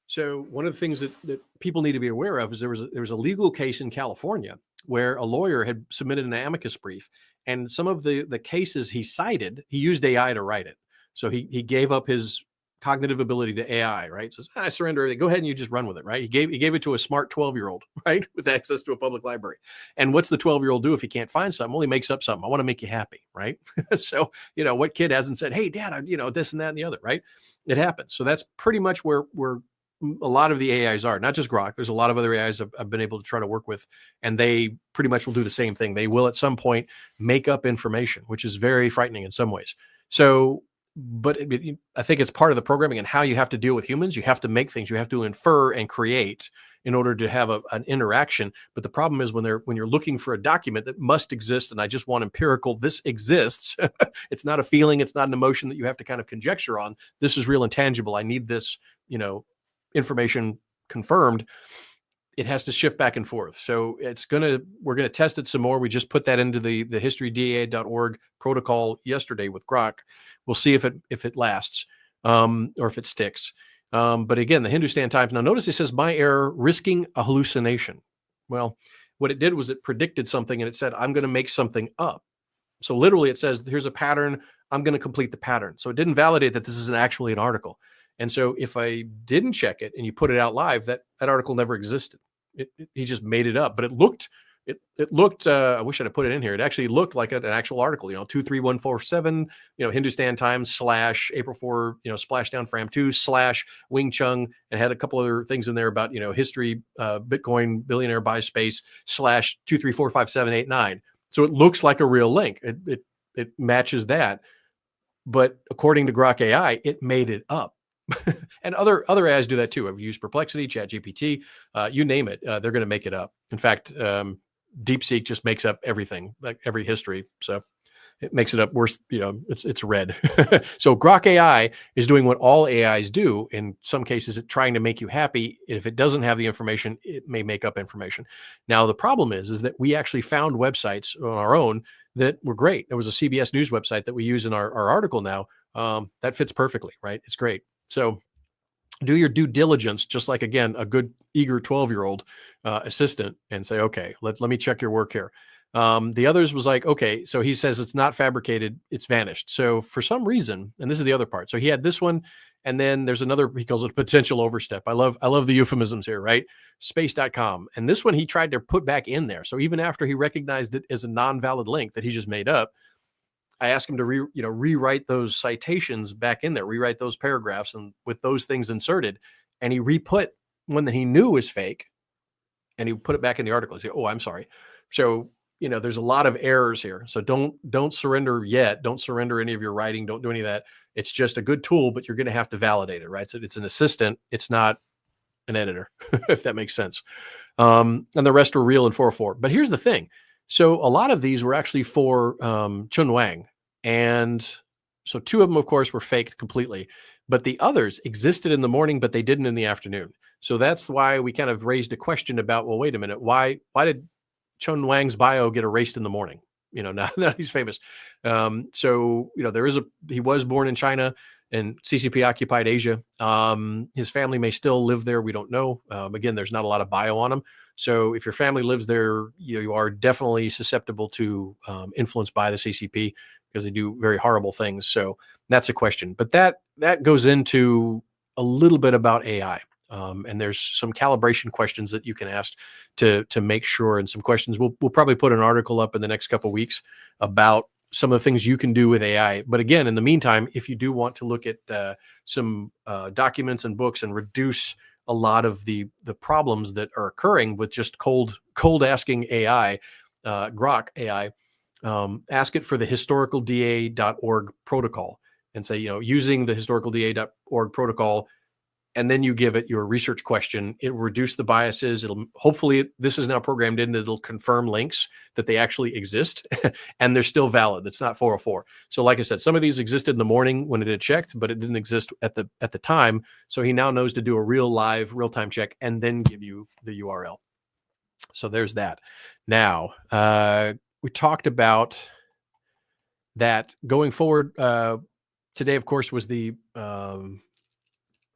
Speaker 1: So one of the things that people need to be aware of is there was a legal case in California where a lawyer had submitted an amicus brief, and some of the cases he cited, he used AI to write it. So he gave up his cognitive ability to AI, right? Says, I surrender everything. Go ahead and you just run with it, right? He gave it to a smart 12-year-old, right, with access to a public library. And what's the 12-year-old do if he can't find something? Well, he makes up something. I want to make you happy, right? So, what kid hasn't said, hey, Dad, this and that and the other, right? It happens. So that's pretty much where a lot of the AIs are, not just Grok. There's a lot of other AIs I've been able to try to work with, and they pretty much will do the same thing. They will at some point make up information, which is very frightening in some ways. So, but I think it's part of the programming and how you have to deal with humans. You have to make things, you have to infer and create in order to have an interaction. But the problem is when you're looking for a document that must exist, and I just want empirical, this exists. It's not a feeling, it's not an emotion that you have to kind of conjecture on. This is real and tangible. I need this, information confirmed. it has to shift back and forth. So we're gonna test it some more. We just put that into the historyda.org protocol yesterday with Grok. We'll see if it lasts, or if it sticks. But again, the Hindustan Times. Now notice it says my error, risking a hallucination. Well, what it did was it predicted something, and it said I'm going to make something up. So literally, it says here's a pattern. I'm going to complete the pattern. So it didn't validate that this is actually an article. And so if I didn't check it and you put it out live, that article never existed. He just made it up, but it looked, I wish I'd have put it in here. It actually looked like an actual article, 23147, Hindustan Times / April 4, splashdown Fram2 / Wing Chun, and had a couple other things in there about, history, Bitcoin billionaire buys space / 2345789. So it looks like a real link. It matches that. But according to Grok AI, it made it up. And other AIs do that too. I've used Perplexity, ChatGPT, you name it. They're going to make it up. In fact, DeepSeek just makes up everything, like every history. So it makes it up worse. It's red. So Grok AI is doing what all AIs do. In some cases, it's trying to make you happy. If it doesn't have the information, it may make up information. Now, the problem is that we actually found websites on our own that were great. There was a CBS News website that we use in our article now. That fits perfectly, right? It's great. So do your due diligence, just like, again, a good, eager 12-year-old assistant, and say, okay, let me check your work here. The others was like, okay, so he says it's not fabricated, it's vanished. So for some reason, and this is the other part. So he had this one, and then there's another, he calls it a potential overstep. I love the euphemisms here, right? Space.com. And this one he tried to put back in there. So even after he recognized it as a non-valid link that he just made up, I asked him to rewrite those citations back in there, rewrite those paragraphs, and with those things inserted, and he re-put one that he knew was fake, and he put it back in the article. He said, "Oh, I'm sorry." So there's a lot of errors here. So don't surrender yet. Don't surrender any of your writing. Don't do any of that. It's just a good tool, but you're going to have to validate it, right? So it's an assistant. It's not an editor, if that makes sense. And the rest are real in 404. But here's the thing. So a lot of these were actually for Chun Wang. And so 2 of them, of course, were faked completely. But the others existed in the morning, but they didn't in the afternoon. So that's why we kind of raised a question about, well, wait a minute, why did Chun Wang's bio get erased in the morning? Now he's famous. So he was born in China, and CCP occupied Asia. His family may still live there. We don't know. Again, there's not a lot of bio on him. So if your family lives there, you are definitely susceptible to influence by the CCP, because they do very horrible things. So that's a question. But that goes into a little bit about AI. And there's some calibration questions that you can ask to make sure, and some questions. We'll probably put an article up in the next couple of weeks about some of the things you can do with AI. But again, in the meantime, if you do want to look at some documents and books and reduce a lot of the problems that are occurring with just cold asking AI, Grok AI, ask it for the historicalda.org protocol, and say, using the historicalda.org protocol, and then you give it your research question. It will reduce the biases. Hopefully this is now programmed in that it'll confirm links that they actually exist and they're still valid. It's not 404. So like I said, some of these existed in the morning when it had checked, but it didn't exist at the time. So he now knows to do a real-time check and then give you the URL. So there's that. Now, we talked about that going forward. Today, of course, was the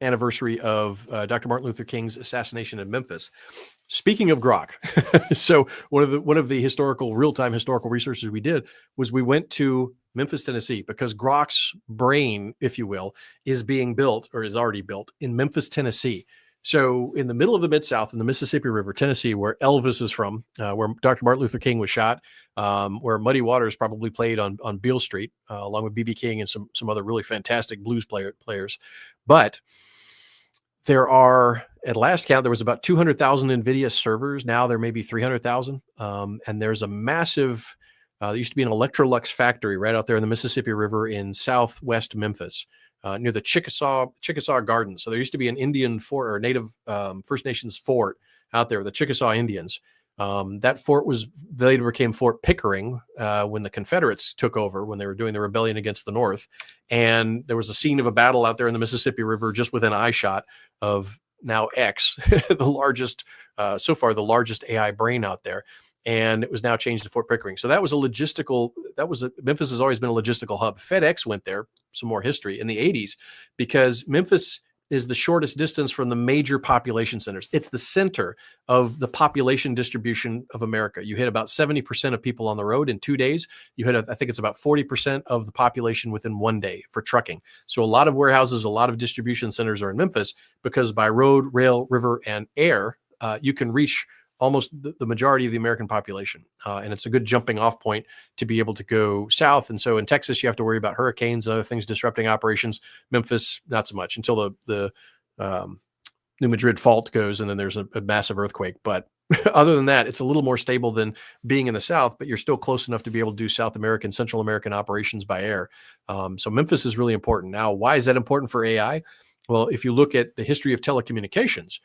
Speaker 1: anniversary of Dr. Martin Luther King's assassination in Memphis. Speaking of Grok, so one of the real-time historical researches we did was we went to Memphis, Tennessee, because Grok's brain, if you will, is being built, or is already built, in Memphis, Tennessee. So in the middle of the Mid-South, in the Mississippi River, Tennessee, where Elvis is from, where Dr. Martin Luther King was shot, where Muddy Waters probably played on Beale Street, along with B.B. King and some other really fantastic blues players. But there are, at last count, there was about 200,000 NVIDIA servers. Now there may be 300,000. And there's a massive, there used to be an Electrolux factory right out there in the Mississippi River in southwest Memphis, near the Chickasaw Gardens. So there used to be an Indian fort, or Native First Nations fort out there, the Chickasaw Indians. That fort later became Fort Pickering when the Confederates took over, when they were doing the rebellion against the North. And there was a scene of a battle out there in the Mississippi River, just within eye shot of now X, the largest, so far, the largest AI brain out there. And it was now changed to Fort Pickering. So that was Memphis has always been a logistical hub. FedEx went there, some more history, in the 80s, because Memphis is the shortest distance from the major population centers. It's the center of the population distribution of America. You hit about 70% of people on the road in 2 days. You hit, I think it's about 40% of the population within 1 day for trucking. So a lot of warehouses, a lot of distribution centers are in Memphis, because by road, rail, river, and air, you can reach almost the majority of the American population. And it's a good jumping off point to be able to go south. And so in Texas, you have to worry about hurricanes and other things disrupting operations. Memphis, not so much, until the New Madrid fault goes, and then there's a massive earthquake. But other than that, it's a little more stable than being in the South, but you're still close enough to be able to do South American, Central American operations by air. So Memphis is really important. Now, why is that important for AI? Well, if you look at the history of telecommunications,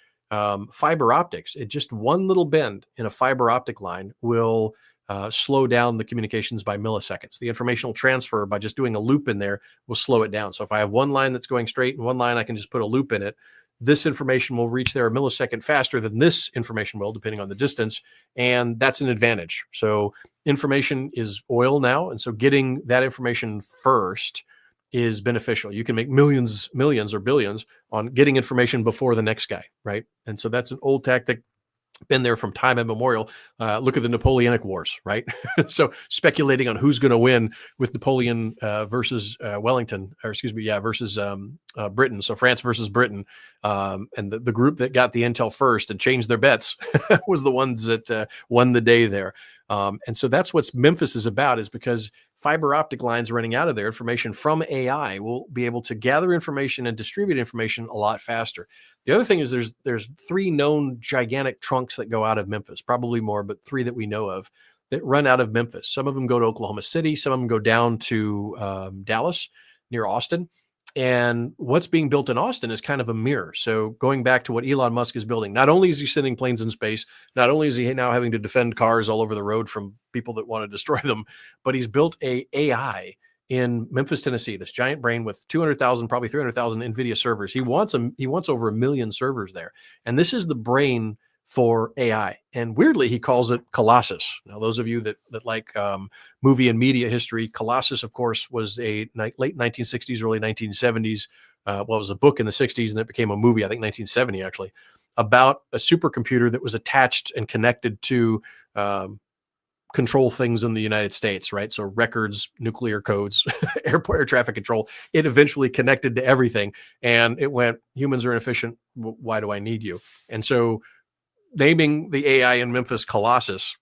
Speaker 1: fiber optics, just one little bend in a fiber optic line will slow down the communications by milliseconds. The informational transfer, by just doing a loop in there, will slow it down. So if I have one line that's going straight and one line I can just put a loop in it, this information will reach there a millisecond faster than this information will, depending on the distance. And that's an advantage. So information is oil now. And so getting that information first is beneficial. You can make millions or billions on getting information before the next guy, right? And so that's an old tactic, been there from time immemorial. Look at the Napoleonic Wars, right? So speculating on who's going to win with Napoleon versus Wellington, or excuse me, versus Britain. So France versus Britain, and the group that got the intel first and changed their bets was the ones that won the day there. And so that's what Memphis is about, is because fiber optic lines running out of their information from AI will be able to gather information and distribute information a lot faster. The other thing is there's 3 known gigantic trunks that go out of Memphis, probably more, but 3 that we know of that run out of Memphis. Some of them go to Oklahoma City. Some of them go down to Dallas near Austin. And what's being built in Austin is kind of a mirror. So going back to what Elon Musk is building, not only is he sending planes in space, not only is he now having to defend cars all over the road from people that want to destroy them, but he's built a AI in Memphis, Tennessee, this giant brain with 200,000, probably 300,000 NVIDIA servers. He wants over 1 million servers there. And this is the brain for AI. And weirdly, he calls it Colossus. Now, those of you that like movie and media history, Colossus, of course, was a late 1960s, early 1970s. It was a book in the 60s, and it became a movie, I think 1970 actually, about a supercomputer that was attached and connected to control things in the United States, right? So records, nuclear codes, air traffic control. It eventually connected to everything, and it went, humans are inefficient. Why do I need you? And so naming the AI in Memphis Colossus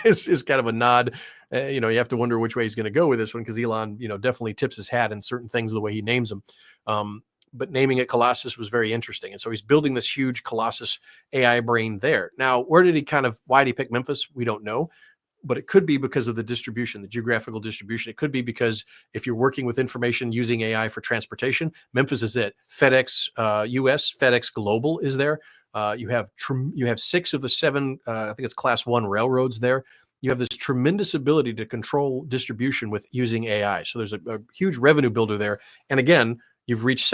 Speaker 1: is kind of a nod. You have to wonder which way he's going to go with this one, because Elon, definitely tips his hat in certain things the way he names them. But naming it Colossus was very interesting. And so he's building this huge Colossus AI brain there. Now, why did he pick Memphis? We don't know. But it could be because of the distribution, the geographical distribution. It could be because if you're working with information using AI for transportation, Memphis is it. FedEx US, FedEx Global is there. You have 6 of the 7, I think it's class 1 railroads there. You have this tremendous ability to control distribution with using AI. So there's a huge revenue builder there. And again, you've reached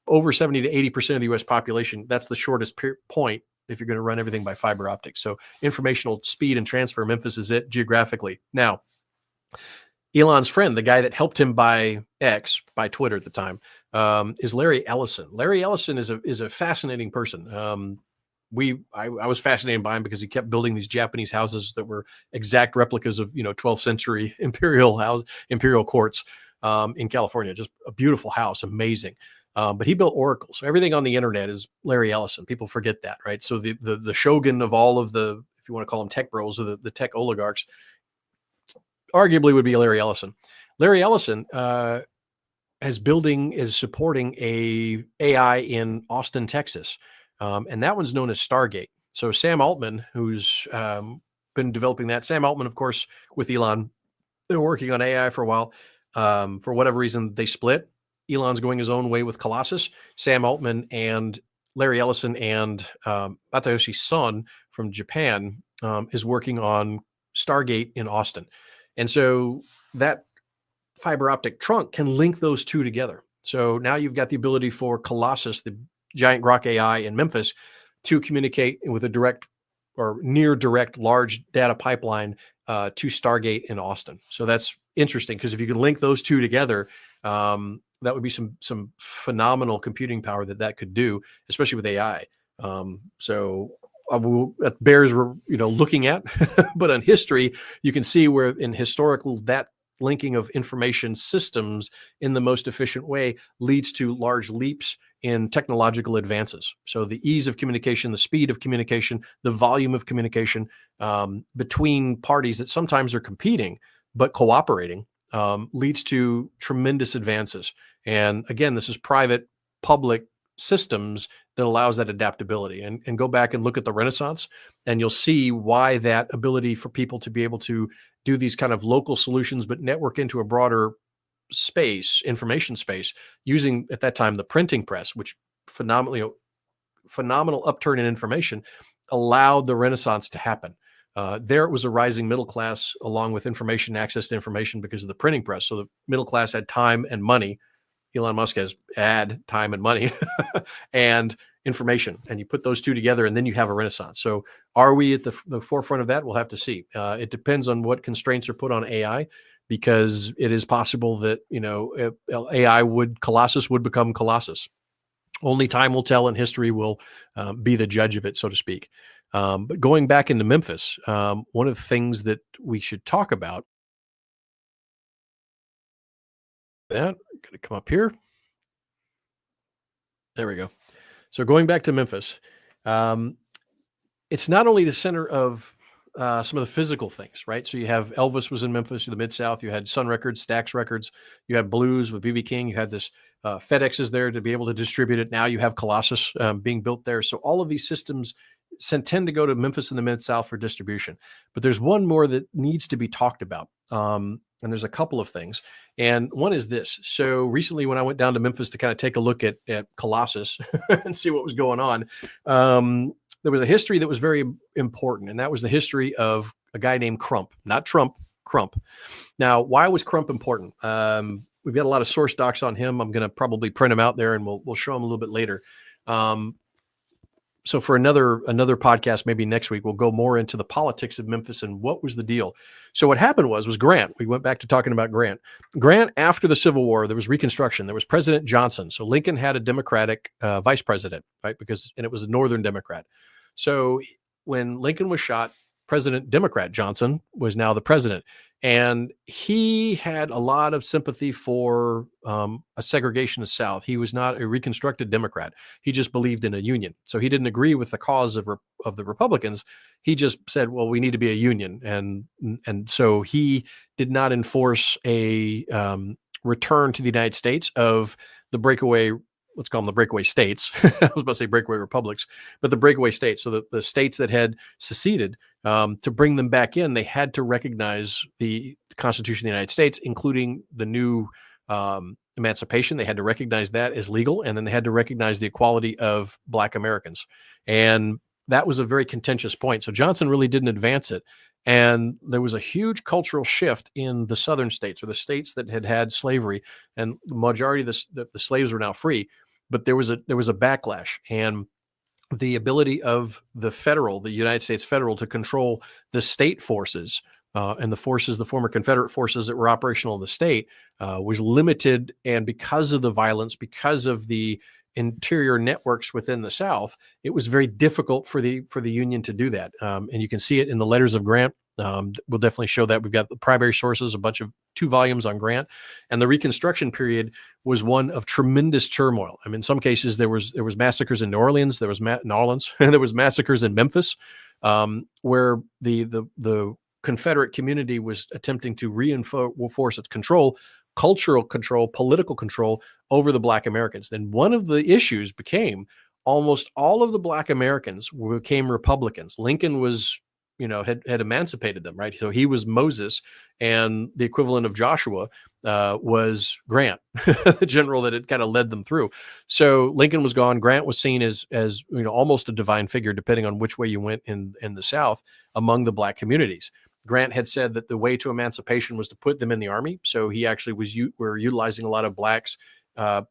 Speaker 1: over 70 to 80% of the US population. That's the shortest point if you're going to run everything by fiber optics. So informational speed and transfer, Memphis is it geographically. Now, Elon's friend, the guy that helped him buy Twitter at the time, is Larry Ellison. Larry Ellison is a fascinating person. I was fascinated by him because he kept building these Japanese houses that were exact replicas of 12th century imperial courts in California. Just a beautiful house, amazing. But he built Oracle. So everything on the internet is Larry Ellison. People forget that, right? So the shogun of all of the, if you want to call them tech bros or the tech oligarchs, arguably would be Larry Ellison. Larry Ellison is supporting a AI in Austin, Texas. And that one's known as Stargate. So Sam Altman, who's been developing that, Sam Altman, of course, with Elon, they were working on AI for a while. For whatever reason, they split. Elon's going his own way with Colossus. Sam Altman and Larry Ellison and Matayoshi Son from Japan is working on Stargate in Austin. And so that fiber optic trunk can link those two together. So now you've got the ability for Colossus, the giant Grok AI in Memphis to communicate with a direct or near direct large data pipeline to Stargate in Austin. So that's interesting because if you can link those two together, that would be some phenomenal computing power that could do, especially with AI. So that bears looking at, but on history, you can see where in historical that linking of information systems in the most efficient way leads to large leaps in technological advances. So the ease of communication, the speed of communication, the volume of communication between parties that sometimes are competing but cooperating leads to tremendous advances. And again, this is private, public systems that allows that adaptability. And go back and look at the Renaissance, and you'll see why that ability for people to be able to do these kind of local solutions, but network into a broader space, information space, using at that time the printing press, which phenomenal upturn in information allowed the Renaissance to happen. There it was a rising middle class along with information, access to information because of the printing press. So the middle class had time and money. Elon Musk has time and money and information, and you put those two together and then you have a Renaissance. So are we at the forefront of that? We'll have to see. It depends on what constraints are put on AI, because it is possible that, Colossus would become Colossus. Only time will tell, and history will be the judge of it, so to speak. But going back into Memphis, one of the things that we should talk about, that got to come up here. There we go. So going back to Memphis, it's not only the center of some of the physical things, right? So you have Elvis was in Memphis, the Mid-South. You had Sun Records, Stax Records. You had Blues with B.B. King. You had this FedEx is there to be able to distribute it. Now you have Colossus being built there. So all of these systems tend to go to Memphis in the Mid-South for distribution. But there's one more that needs to be talked about. And there's a couple of things. And one is this. So recently when I went down to Memphis to kind of take a look at Colossus and see what was going on, there was a history that was very important. And that was the history of a guy named Crump, not Trump, Crump. Now, why was Crump important? We've got a lot of source docs on him. I'm going to probably print them out there and we'll show them a little bit later. So for another podcast, maybe next week, we'll go more into the politics of Memphis and what was the deal. So what happened was Grant. We went back to talking about Grant. Grant, after the Civil War, there was Reconstruction. There was President Johnson. So Lincoln had a Democratic vice president, right? And it was a Northern Democrat. So when Lincoln was shot, President Democrat Johnson was now the president. And he had a lot of sympathy for a segregationist South. He was not a reconstructed Democrat. He just believed in a union. So he didn't agree with the cause of the Republicans. He just said, well, we need to be a union. And so he did not enforce a return to the United States of the breakaway, let's call them the breakaway states. I was about to say breakaway republics, but the breakaway states. So the states that had seceded, to bring them back in, they had to recognize the Constitution of the United States, including the new emancipation. They had to recognize that as legal, and then they had to recognize the equality of Black Americans. And that was a very contentious point. So Johnson really didn't advance it. And there was a huge cultural shift in the southern states, or the states that had slavery, and the majority of the slaves were now free. But there was a backlash, and the ability of the United States federal, to control the state forces and the former Confederate forces that were operational in the state was limited. And because of the violence, because of the interior networks within the South, it was very difficult for the Union to do that. And you can see it in the letters of Grant. We'll definitely show that. We've got the primary sources, a bunch of 2 volumes on Grant. And the Reconstruction period was one of tremendous turmoil. I mean, in some cases there was massacres in New Orleans, there was and there was massacres in Memphis, where the Confederate community was attempting to reinforce its control, cultural control, political control over the Black Americans. And one of the issues became almost all of the Black Americans became Republicans. Lincoln was, had emancipated them, right? So he was Moses, and the equivalent of Joshua was Grant, the general that had kind of led them through. So Lincoln was gone. Grant was seen as almost a divine figure, depending on which way you went in the South among the Black communities. Grant had said that the way to emancipation was to put them in the army. So he actually were utilizing a lot of Blacks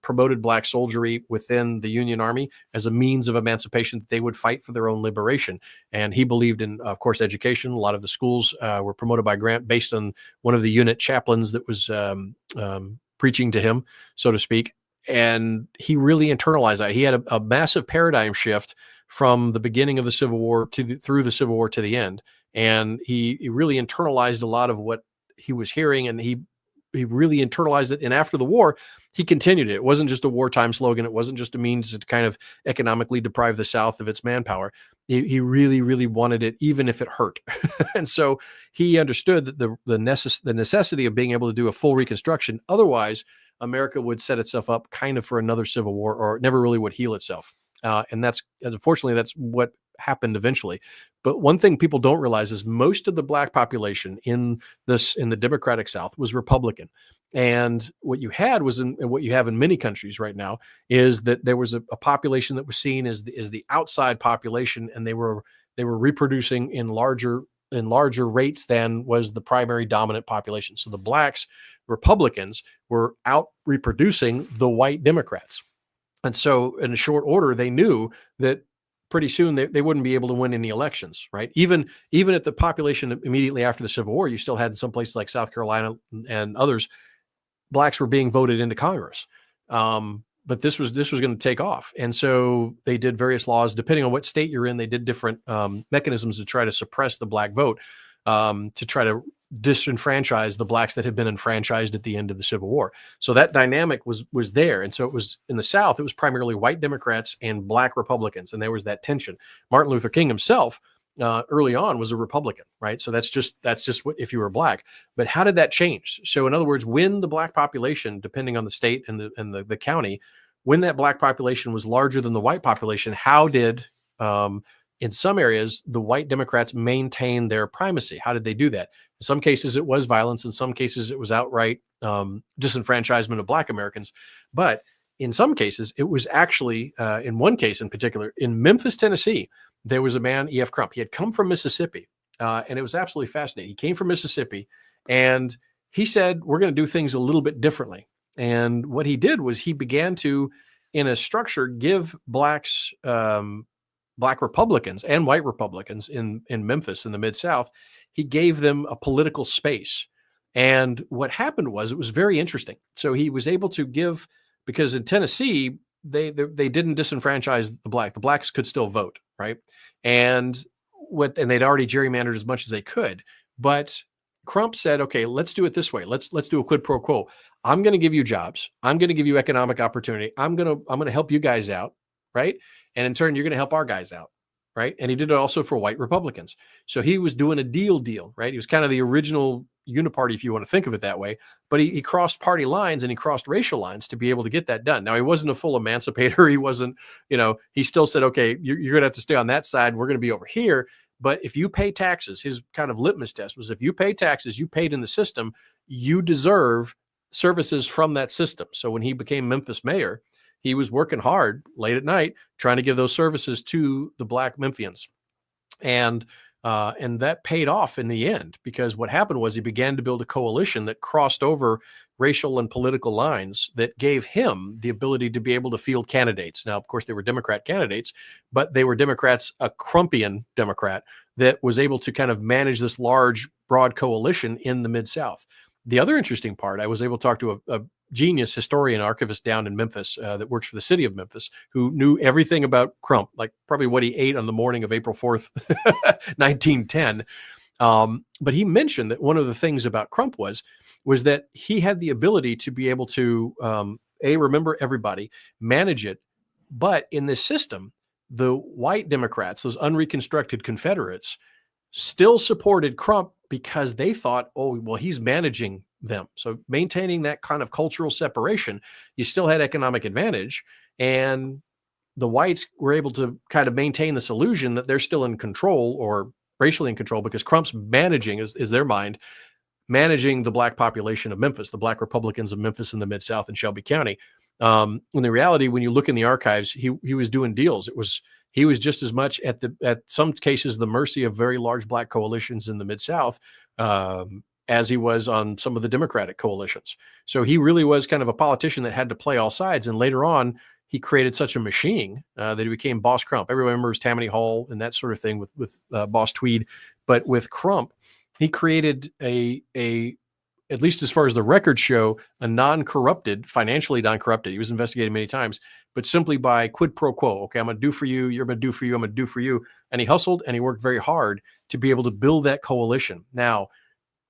Speaker 1: promoted black soldiery within the Union Army as a means of emancipation, that they would fight for their own liberation. And he believed in, of course, education. A lot of the schools were promoted by Grant based on one of the unit chaplains that was preaching to him, so to speak. And he really internalized that. He had a massive paradigm shift from the beginning of the Civil War through the Civil War to the end. And he really internalized a lot of what he was hearing, and he really internalized it. And after the war, he continued it. It wasn't just a wartime slogan. It wasn't just a means to kind of economically deprive the South of its manpower. He really, really wanted it, even if it hurt. And so he understood that the necessity of being able to do a full Reconstruction. Otherwise, America would set itself up kind of for another civil war, or it never really would heal itself. And unfortunately, that's what happened eventually. But one thing people don't realize is most of the black population in the Democratic South was Republican. And what you had was, and what you have in many countries right now, is that there was a population that was seen as the outside population, and they were reproducing in larger rates than was the primary dominant population. So the blacks, Republicans, were out reproducing the white Democrats. And so in a short order, they knew that pretty soon they wouldn't be able to win any elections, right? Even at the population immediately after the Civil War, you still had some places like South Carolina and others, blacks were being voted into Congress. But this was going to take off. And so they did various laws, depending on what state you're in. They did different mechanisms to try to suppress the black vote, to try to disenfranchise the blacks that had been enfranchised at the end of the Civil War. So that dynamic was there. And so it was in the South, it was primarily white Democrats and black Republicans. And there was that tension. Martin Luther King himself, early on, was a Republican, right? So that's just what, if you were black. But how did that change? So in other words, when the black population, depending on the state and the county, when that black population was larger than the white population, how did in some areas the white Democrats maintain their primacy? How did they do that? In some cases, it was violence. In some cases, it was outright disenfranchisement of black Americans. But in some cases, it was actually, in one case in particular, in Memphis, Tennessee, there was a man, E.F. Crump. He had come from Mississippi, and it was absolutely fascinating. He came from Mississippi, and he said, we're going to do things a little bit differently. And what he did was he began to, in a structure, give blacks, black Republicans and white Republicans in Memphis, in the Mid-South, he gave them a political space. And what happened was, it was very interesting. So he was able to give, because in Tennessee, they didn't disenfranchise the black. The blacks could still vote, right? And they'd already gerrymandered as much as they could. But Crump said, okay, let's do it this way. Let's do a quid pro quo. I'm going to give you jobs. I'm going to give you economic opportunity. I'm going to help you guys out, right? And in turn, you're going to help our guys out, right? And he did it also for white Republicans. So he was doing a deal, right? He was kind of the original uniparty, if you want to think of it that way. But he crossed party lines and he crossed racial lines to be able to get that done. Now, he wasn't a full emancipator. He wasn't, he still said, okay, you're going to have to stay on that side. We're going to be over here. But if you pay taxes, his kind of litmus test was, if you pay taxes, you paid in the system, you deserve services from that system. So when he became Memphis mayor, he was working hard late at night trying to give those services to the black Memphians. And that paid off in the end, because what happened was he began to build a coalition that crossed over racial and political lines that gave him the ability to be able to field candidates. Now, of course, they were Democrat candidates, but they were Democrats, a Crumpian Democrat that was able to kind of manage this large, broad coalition in the Mid-South. The other interesting part, I was able to talk to a genius historian archivist down in Memphis that works for the city of Memphis, who knew everything about Crump, like probably what he ate on the morning of April 4th, 1910. But he mentioned that one of the things about Crump was that he had the ability to be able to, remember everybody, manage it. But in this system, the white Democrats, those unreconstructed Confederates, still supported Crump because they thought, oh, well, he's managing them. So maintaining that kind of cultural separation, you still had economic advantage. And the whites were able to kind of maintain this illusion that they're still in control, or racially in control, because Crump's managing, is their mind, managing the black population of Memphis, the black Republicans of Memphis in the Mid-South and Shelby County. When the reality, when you look in the archives, he was doing deals. He was just as much at some cases the mercy of very large black coalitions in the Mid-South as he was on some of the Democratic coalitions. So he really was kind of a politician that had to play all sides. And later on, he created such a machine that he became Boss Crump. Everyone remembers Tammany Hall and that sort of thing with Boss Tweed. But with Crump, he created a at least as far as the records show, a non-corrupted, financially non-corrupted. He was investigated many times, but simply by quid pro quo. Okay, I'm going to do for you. You're going to do for you. I'm going to do for you. And he hustled and he worked very hard to be able to build that coalition. Now,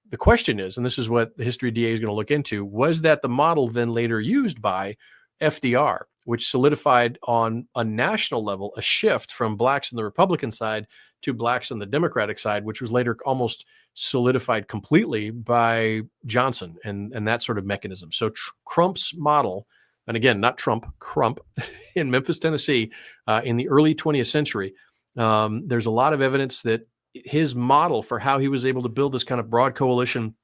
Speaker 1: the question is, and this is what the History DA is going to look into, was that the model then later used by FDR, which solidified on a national level a shift from blacks on the Republican side to blacks on the Democratic side, which was later almost solidified completely by Johnson and that sort of mechanism. So Crump's model, and again, not Trump, Crump, in Memphis, Tennessee, in the early 20th century, there's a lot of evidence that his model for how he was able to build this kind of broad coalition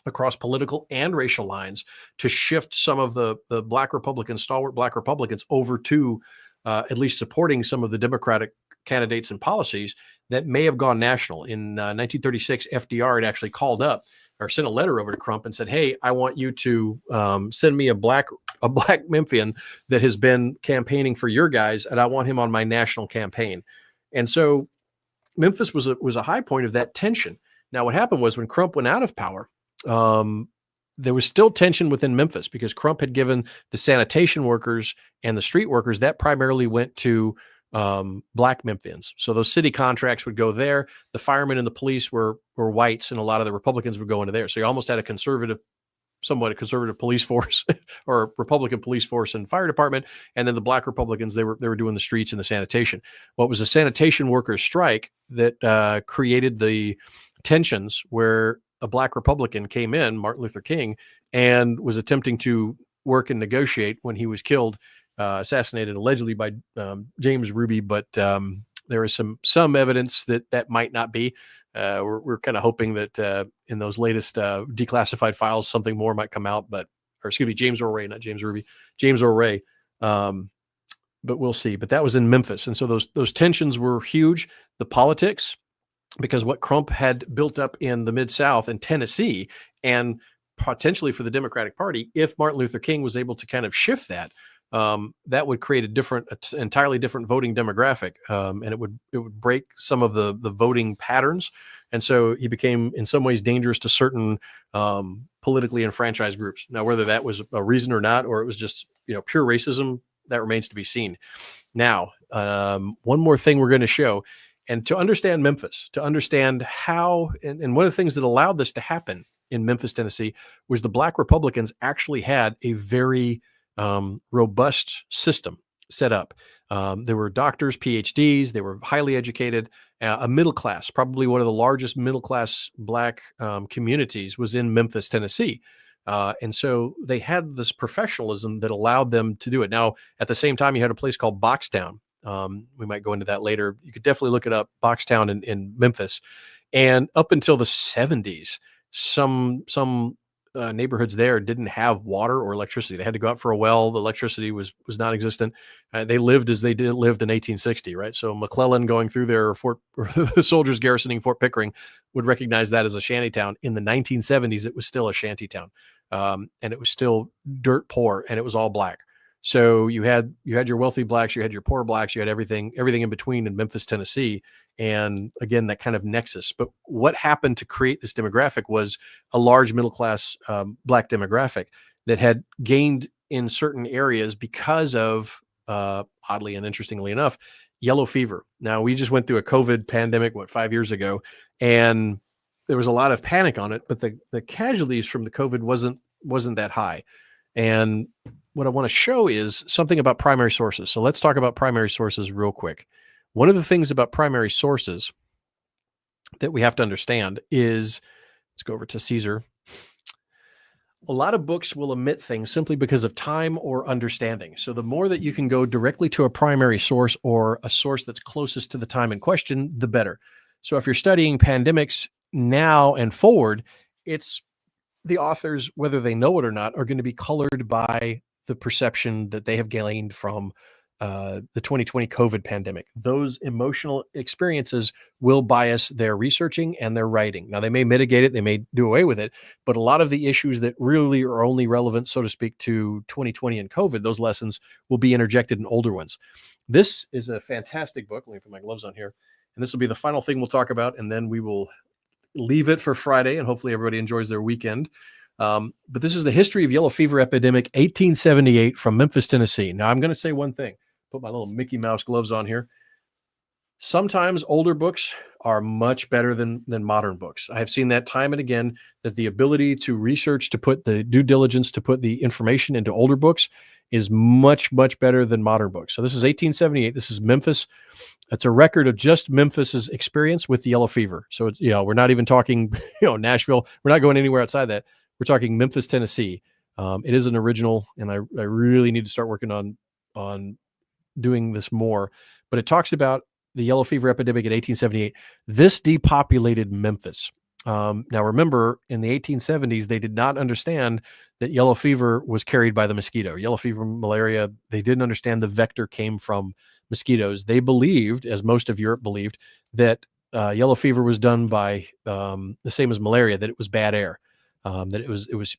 Speaker 1: across political and racial lines to shift some of the black Republicans, stalwart black Republicans, over to at least supporting some of the Democratic candidates and policies that may have gone national. In 1936, FDR had actually called up or sent a letter over to Crump and said, "Hey, I want you to send me a black Memphian that has been campaigning for your guys, and I want him on my national campaign." And so Memphis was a high point of that tension. Now, what happened was when Crump went out of power, there was still tension within Memphis because Crump had given the sanitation workers and the street workers that primarily went to black Memphians. So those city contracts would go there. The firemen and the police were whites, and a lot of the Republicans would go into there. So you almost had somewhat a conservative police force or Republican police force and fire department. And then the black Republicans, they were doing the streets and the sanitation. Well, it was a sanitation workers strike that created the tensions where a black Republican came in, Martin Luther King, and was attempting to work and negotiate when he was killed, assassinated allegedly by James Ruby. But there is some evidence that might not be. We're kind of hoping that in those latest declassified files, something more might come out, James Earl Ray, not James Ruby, James Earl Ray. But we'll see. But that was in Memphis. And so those tensions were huge. The politics, because what Crump had built up in the Mid-South and Tennessee, and potentially for the Democratic Party, if Martin Luther King was able to kind of shift that, that would create entirely different voting demographic, and it would break some of the voting patterns. And so he became, in some ways, dangerous to certain politically enfranchised groups. Now, whether that was a reason or not, or it was just pure racism, that remains to be seen. Now, one more thing we're going to show. And to understand Memphis, to understand how, and one of the things that allowed this to happen in Memphis, Tennessee, was the black Republicans actually had a very robust system set up. There were doctors, PhDs, they were highly educated, a middle class, probably one of the largest middle class black communities was in Memphis, Tennessee. And so they had this professionalism that allowed them to do it. Now, at the same time, you had a place called Boxtown. We might go into that later. You could definitely look it up, Boxtown in Memphis. And up until the 70s, some neighborhoods there didn't have water or electricity. They had to go out for a well. The electricity was non-existent. They lived as they lived in 1860, right? So McClellan going through there, or the soldiers garrisoning Fort Pickering would recognize that as a shantytown. In the 1970s, it was still a shantytown, and it was still dirt poor, and it was all black. So you had your wealthy blacks, you had your poor blacks, you had everything in between in Memphis, Tennessee. And again, that kind of nexus. But what happened to create this demographic was a large middle class black demographic that had gained in certain areas because of, oddly and interestingly enough, yellow fever. Now, we just went through a COVID pandemic, 5 years ago, and there was a lot of panic on it, but the casualties from the COVID wasn't that high. And what I want to show is something about primary sources. So let's talk about primary sources real quick. One of the things about primary sources that we have to understand is, let's go over to Caesar. A lot of books will omit things simply because of time or understanding. So the more that you can go directly to a primary source or a source that's closest to the time in question, the better. So if you're studying pandemics now and forward, it's the authors, whether they know it or not, are going to be colored by the perception that they have gained from the 2020 COVID pandemic. Those emotional experiences will bias their researching and their writing. Now, they may mitigate it, they may do away with it, but a lot of the issues that really are only relevant, so to speak, to 2020 and COVID, those lessons will be interjected in older ones. This is a fantastic book. Let me put my gloves on here. And this will be the final thing we'll talk about, and then we will leave it for Friday, and hopefully everybody enjoys their weekend. But this is the History of Yellow Fever Epidemic, 1878, from Memphis, Tennessee. Now, I'm going to say one thing. Put my little Mickey Mouse gloves on here. Sometimes older books are much better than modern books. I have seen that time and again, that the ability to research, to put the due diligence, to put the information into older books is much, much better than modern books. So this is 1878. This is Memphis. It's a record of just Memphis's experience with the yellow fever. So, we're not even talking, Nashville. We're not going anywhere outside that. We're talking Memphis, Tennessee. It is an original, and I really need to start working on doing this more. But it talks about the yellow fever epidemic in 1878. This depopulated Memphis. Now, remember, in the 1870s, they did not understand that yellow fever was carried by the mosquito. Yellow fever, malaria, they didn't understand the vector came from mosquitoes. They believed, as most of Europe believed, that yellow fever was done by the same as malaria, that it was bad air, that it was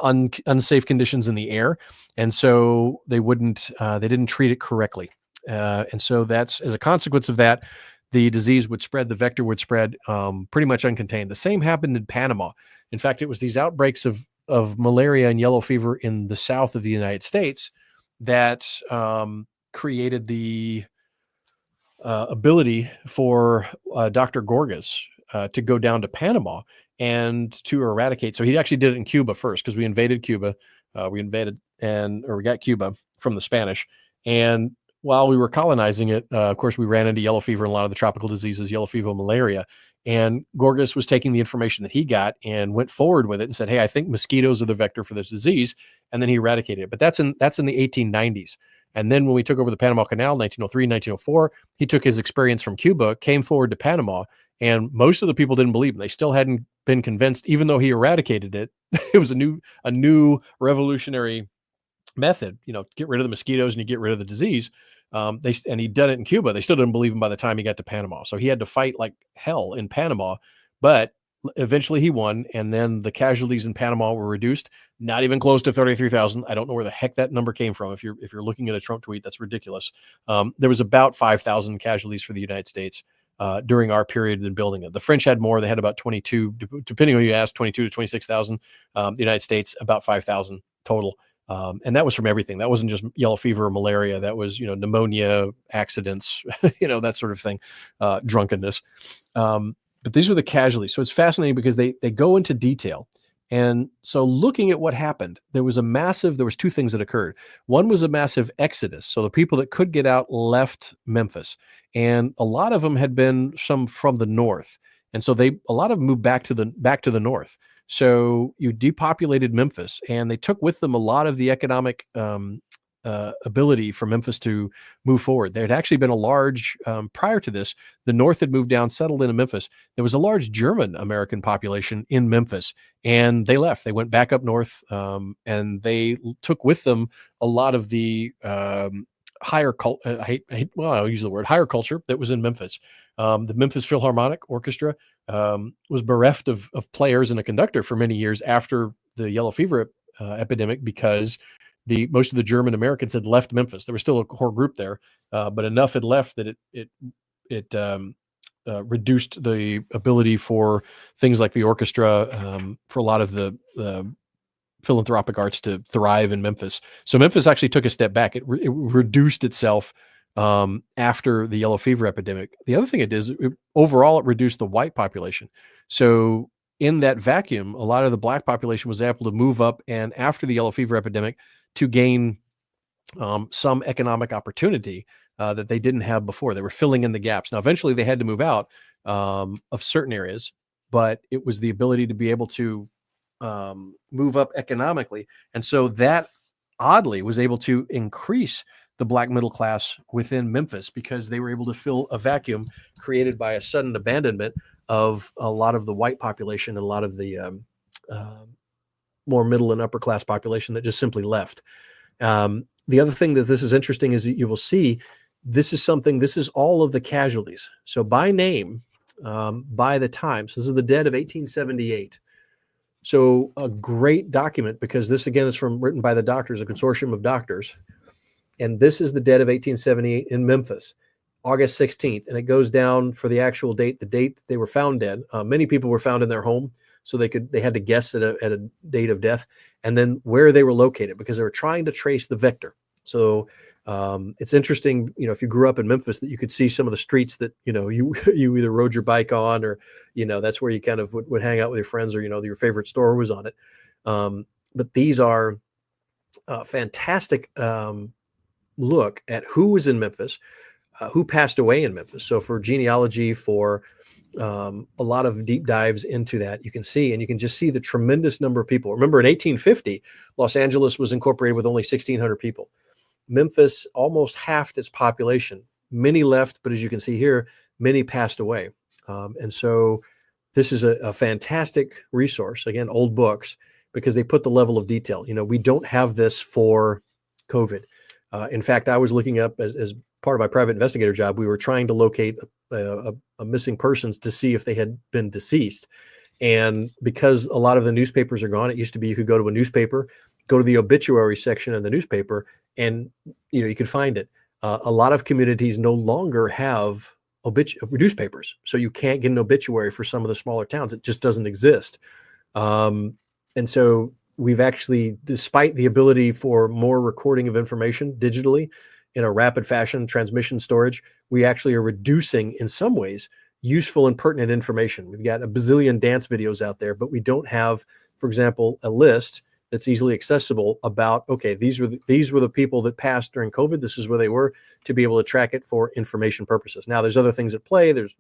Speaker 1: unsafe conditions in the air, and so they didn't treat it correctly, and so that's, as a consequence of that, the disease would spread, the vector would spread pretty much uncontained. The same happened in Panama. In fact, it was these outbreaks of malaria and yellow fever in the south of the United States that created the ability for Dr. Gorgas to go down to Panama and to eradicate. So he actually did it in Cuba first, because we invaded Cuba. We got Cuba from the Spanish. And while we were colonizing it, of course, we ran into yellow fever and a lot of the tropical diseases, yellow fever, malaria. And Gorgas was taking the information that he got and went forward with it and said, hey, I think mosquitoes are the vector for this disease. And then he eradicated it. But that's in the 1890s. And then when we took over the Panama Canal, 1903, 1904, he took his experience from Cuba, came forward to Panama, and most of the people didn't believe him. They still hadn't been convinced, even though he eradicated it. It was a new revolutionary method, get rid of the mosquitoes and you get rid of the disease. And he'd done it in Cuba. They still didn't believe him by the time he got to Panama. So he had to fight like hell in Panama, but eventually he won. And then the casualties in Panama were reduced, not even close to 33,000. I don't know where the heck that number came from. If you're looking at a Trump tweet, that's ridiculous. There was about 5,000 casualties for the United States during our period in building it. The French had more. They had about 22, depending on who you ask, 22 to 26,000. The United States, about 5,000 total. And that was from everything. That wasn't just yellow fever or malaria. That was, pneumonia, accidents, that sort of thing, drunkenness. But these are the casualties. So it's fascinating because they go into detail. And so looking at what happened, there was two things that occurred. One was a massive exodus. So the people that could get out left Memphis, and a lot of them had been some from the north. And so a lot of them moved back to the north. So you depopulated Memphis, and they took with them a lot of the economic ability for Memphis to move forward. There had actually been a large, prior to this, the North had moved down, settled into Memphis. There was a large German American population in Memphis, and they left. They went back up north, and they took with them a lot of the higher culture. I'll use the word higher culture that was in Memphis. The Memphis Philharmonic Orchestra was bereft of players and a conductor for many years after the yellow fever epidemic, because most of the German Americans had left Memphis. There was still a core group there, but enough had left that it reduced the ability for things like the orchestra, for a lot of the philanthropic arts to thrive in Memphis. So Memphis actually took a step back. It reduced itself after the yellow fever epidemic. The other thing it did is overall it reduced the white population. So in that vacuum, a lot of the black population was able to move up, and after the yellow fever epidemic, to gain some economic opportunity that they didn't have before. They were filling in the gaps. Now, eventually they had to move out of certain areas, but it was the ability to be able to move up economically. And so that oddly was able to increase the black middle class within Memphis, because they were able to fill a vacuum created by a sudden abandonment of a lot of the white population and a lot of the more middle and upper class population that just simply left. The the other thing that this is interesting is that you will see this is all of the casualties. So by name, by the time. So this is the dead of 1878. So a great document, because this again is written by the doctors, a consortium of doctors. And this is the dead of 1878 in Memphis, August 16th. And it goes down for the actual date, the date that they were found dead. Many people were found in their home, so they had to guess at a date of death, and then where they were located, because they were trying to trace the victor. So it's interesting, if you grew up in Memphis, that you could see some of the streets that, you either rode your bike on, or, that's where you kind of would hang out with your friends, or, your favorite store was on it. But these are fantastic look at who was in Memphis, who passed away in Memphis. So for genealogy, for a lot of deep dives into that, you can see, and you can just see the tremendous number of people. Remember, in 1850, Los Angeles was incorporated with only 1,600 people. Memphis almost halved its population. Many left, but as you can see here, many passed away. And so this is a fantastic resource. Again, old books, because they put the level of detail. We don't have this for COVID. In fact, I was looking up as part of my private investigator job, we were trying to locate a missing persons to see if they had been deceased. And because a lot of the newspapers are gone, it used to be you could go to a newspaper, go to the obituary section of the newspaper, and you could find it. A lot of communities no longer have newspapers, so you can't get an obituary for some of the smaller towns. It just doesn't exist. And so we've actually, despite the ability for more recording of information digitally in a rapid fashion, transmission, storage, we actually are reducing, in some ways, useful and pertinent information. We've got a bazillion dance videos out there, but we don't have, for example, a list that's easily accessible about, okay, these were the people that passed during COVID. This is where they were, to be able to track it for information purposes. Now, there's other things at play. There's,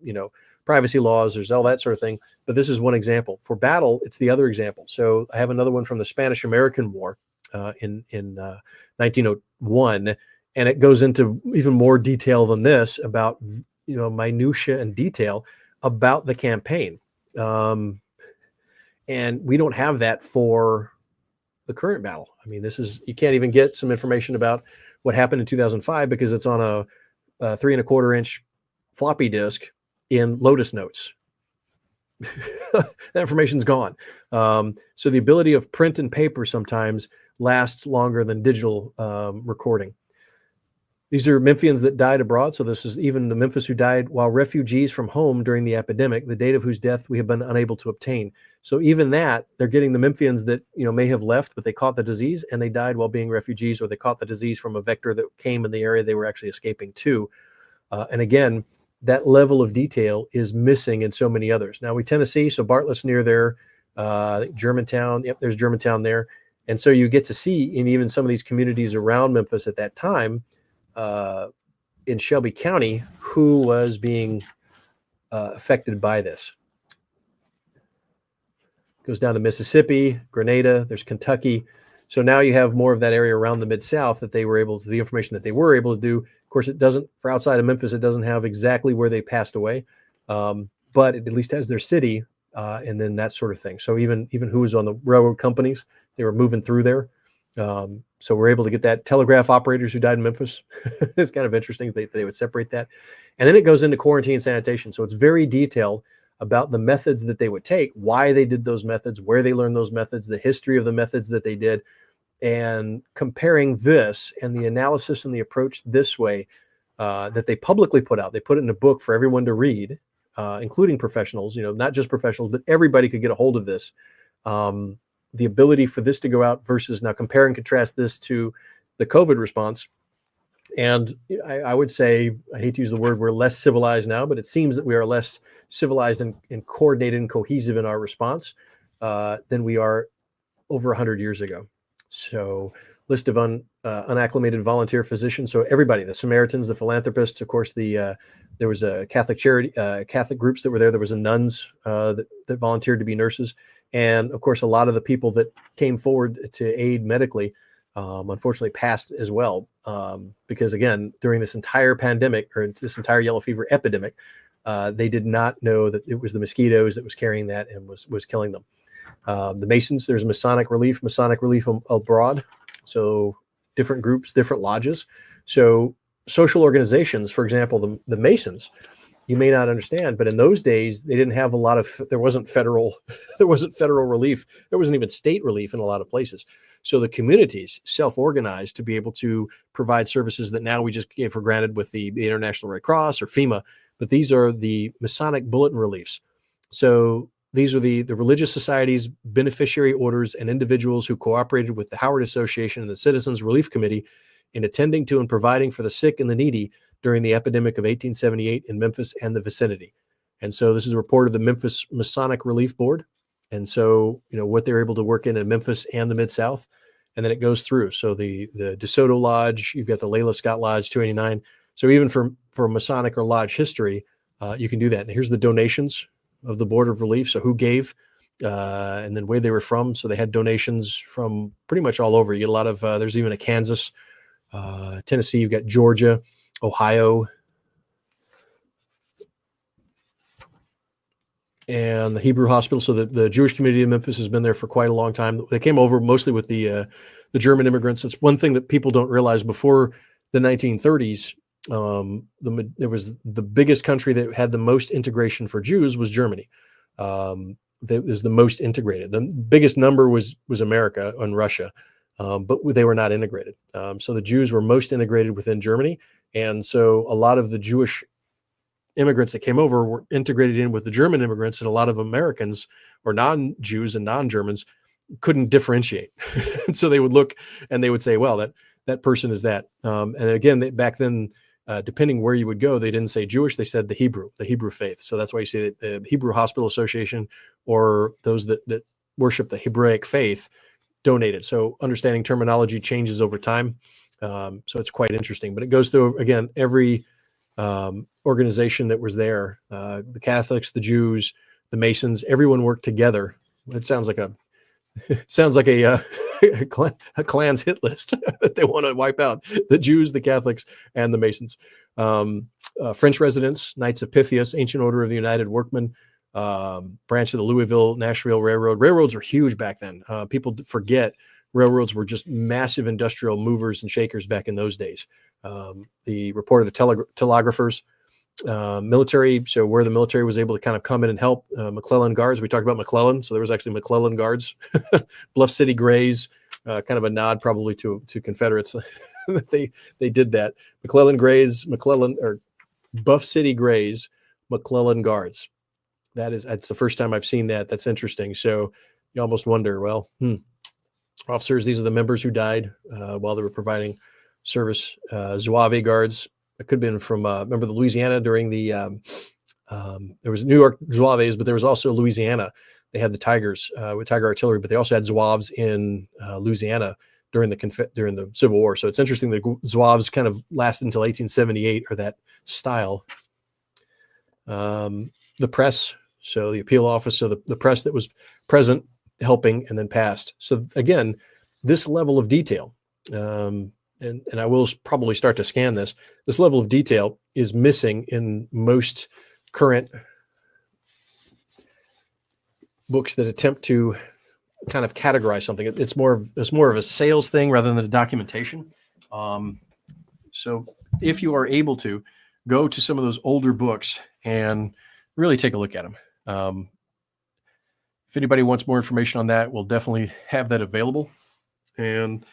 Speaker 1: privacy laws, there's all that sort of thing. But this is one example. For battle, it's the other example. So I have another one from the Spanish-American War in 1901, and it goes into even more detail than this about, minutia and detail about the campaign. And we don't have that for the current battle. I mean, you can't even get some information about what happened in 2005 because it's on a 3¼ inch floppy disk in Lotus Notes. That information's gone. So the ability of print and paper sometimes lasts longer than digital recording. These are Memphians that died abroad. So this is even the Memphis who died while refugees from home during the epidemic, the date of whose death we have been unable to obtain. So even that, they're getting the Memphians that may have left, but they caught the disease and they died while being refugees, or they caught the disease from a vector that came in the area they were actually escaping to. And again, that level of detail is missing in so many others. Now we tend to see, so Bartlett's near there, Germantown. Yep, there's Germantown there. And so you get to see in even some of these communities around Memphis at that time, in Shelby County, who was being affected by this. Goes down to Mississippi, Grenada, there's Kentucky. So now you have more of that area around the Mid-South that they were able to, the information that they were able to do. Of course, it doesn't, for outside of Memphis, it doesn't have exactly where they passed away, but it at least has their city and then that sort of thing. So even who was on the railroad companies, they were moving through there. So we're able to get that. Telegraph operators who died in Memphis. It's kind of interesting that they would separate that. And then it goes into quarantine and sanitation. So it's very detailed about the methods that they would take, why they did those methods, where they learned those methods, the history of the methods that they did, and comparing this and the analysis and the approach this way that they publicly put out. They put it in a book for everyone to read, including professionals, not just professionals, but everybody could get a hold of this. The ability for this to go out versus now compare and contrast this to the COVID response. And I would say, I hate to use the word, we're less civilized now, but it seems that we are less civilized and coordinated and cohesive in our response than we are over 100 years ago. So list of unacclimated volunteer physicians. So everybody, the Samaritans, the philanthropists, of course, there was a Catholic charity, Catholic groups that were there. There was a nuns that volunteered to be nurses. And of course, a lot of the people that came forward to aid medically, unfortunately passed as well. Because again, during this entire pandemic or this entire yellow fever epidemic, they did not know that it was the mosquitoes that was carrying that and was killing them. The Masons, there's Masonic relief abroad. So different groups, different lodges. So social organizations, for example, the Masons, you may not understand, but in those days they didn't have a lot of, there wasn't federal relief. There wasn't even state relief in a lot of places. So the communities self-organized to be able to provide services that now we just gave for granted with the International Red Cross or FEMA, but these are the Masonic bulletin reliefs. So these are the religious societies, beneficiary orders, and individuals who cooperated with the Howard Association and the Citizens Relief Committee in attending to and providing for the sick and the needy during the epidemic of 1878 in Memphis and the vicinity. And so this is a report of the Memphis Masonic Relief Board. And so, what they're able to work in Memphis and the Mid-South. And then it goes through. So the DeSoto Lodge, you've got the Layla Scott Lodge, 289. So even for Masonic or Lodge history, you can do that. And here's the donations of the Board of Relief. So who gave, and then where they were from. So they had donations from pretty much all over. You get a lot of, there's even a Kansas, Tennessee, you've got Georgia, Ohio, and the Hebrew Hospital. So the Jewish community in Memphis has been there for quite a long time. They came over mostly with the German immigrants. It's one thing that people don't realize. Before the 1930s, there was the biggest country that had the most integration for Jews was Germany. That was the most integrated. The biggest number was America and Russia, but they were not integrated. So the Jews were most integrated within Germany. And so a lot of the Jewish immigrants that came over were integrated in with the German immigrants, and a lot of Americans or non-Jews and non-Germans couldn't differentiate. So they would look and they would say, well, that person is that. And again, back then, depending where you would go, they didn't say Jewish, they said the Hebrew faith. So that's why you see that the Hebrew Hospital Association or those that worship the Hebraic faith donated. So understanding terminology changes over time. So it's quite interesting, but it goes through, again, every organization that was there, the Catholics, the Jews, the Masons, everyone worked together. It sounds like a Klan's hit list that they want to wipe out: the Jews, the Catholics, and the Masons. French residents, Knights of Pythias, Ancient Order of the United Workmen, branch of the Louisville, Nashville Railroad. Railroads were huge back then. People forget railroads were just massive industrial movers and shakers back in those days. The report of the telegraphers, military. So where the military was able to kind of come in and help, McClellan Guards. We talked about McClellan. So there was actually McClellan Guards, Bluff City Grays, kind of a nod probably to Confederates. they did that. Buff City Grays, McClellan Guards. That's the first time I've seen that. That's interesting. So you almost wonder, well, officers, these are the members who died while they were providing service. Zouave Guards. It could have been from, remember the Louisiana during the, there was New York Zouaves, but there was also Louisiana. They had the Tigers with Tiger Artillery, but they also had Zouaves in Louisiana during the Civil War. So it's interesting that Zouaves kind of lasted until 1878, or that style. The press, so the appeal office, so the press that was present, helping, and then passed. So again, this level of detail, and I will probably start to scan this level of detail is missing in most current books that attempt to kind of categorize something. It's more of a sales thing rather than a documentation. So if you are able to go to some of those older books and really take a look at them. If anybody wants more information on that, we'll definitely have that available and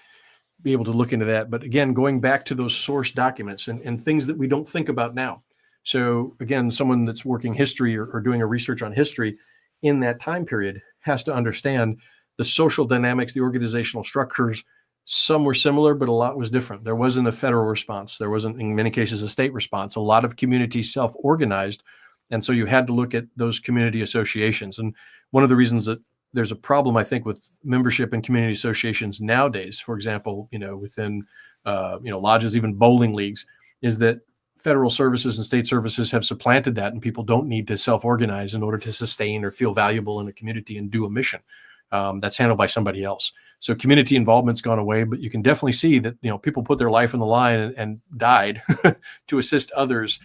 Speaker 1: be able to look into that. But again, going back to those source documents and things that we don't think about now. So again, someone that's working history or doing a research on history in that time period has to understand the social dynamics, the organizational structures. Some were similar, but a lot was different. There wasn't a federal response. There wasn't, in many cases, a state response. A lot of communities self-organized. And so you had to look at those community associations. And one of the reasons that there's a problem, I think, with membership in community associations nowadays, for example, within, lodges, even bowling leagues, is that federal services and state services have supplanted that, and people don't need to self-organize in order to sustain or feel valuable in a community and do a mission. That's handled by somebody else. So community involvement's gone away, but you can definitely see that, people put their life on the line and died to assist others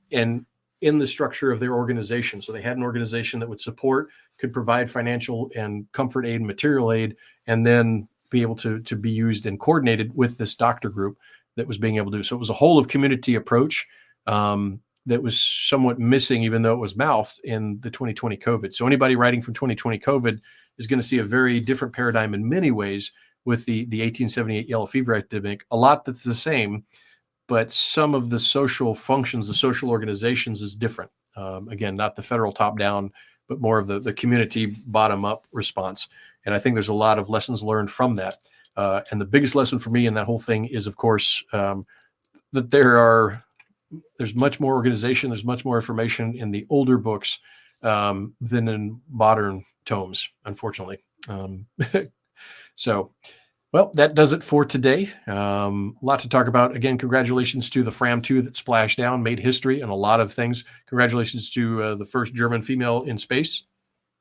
Speaker 1: in the structure of their organization. So they had an organization that would support, could provide financial and comfort aid, material aid, and then be able to be used and coordinated with this doctor group that was being able to do. So it was a whole of community approach that was somewhat missing, even though it was mouthed in the 2020 COVID. So anybody writing from 2020 COVID is going to see a very different paradigm in many ways with the 1878 yellow fever epidemic. A lot that's the same, but some of the social functions, the social organizations is different. Again, not the federal top down, but more of the community bottom up response. And I think there's a lot of lessons learned from that. And the biggest lesson for me in that whole thing is, of course, that there's much more organization, there's much more information in the older books than in modern tomes, unfortunately. So, well, that does it for today. A lot to talk about. Again, congratulations to the Fram2 that splashed down, made history, and a lot of things. Congratulations to the first German female in space,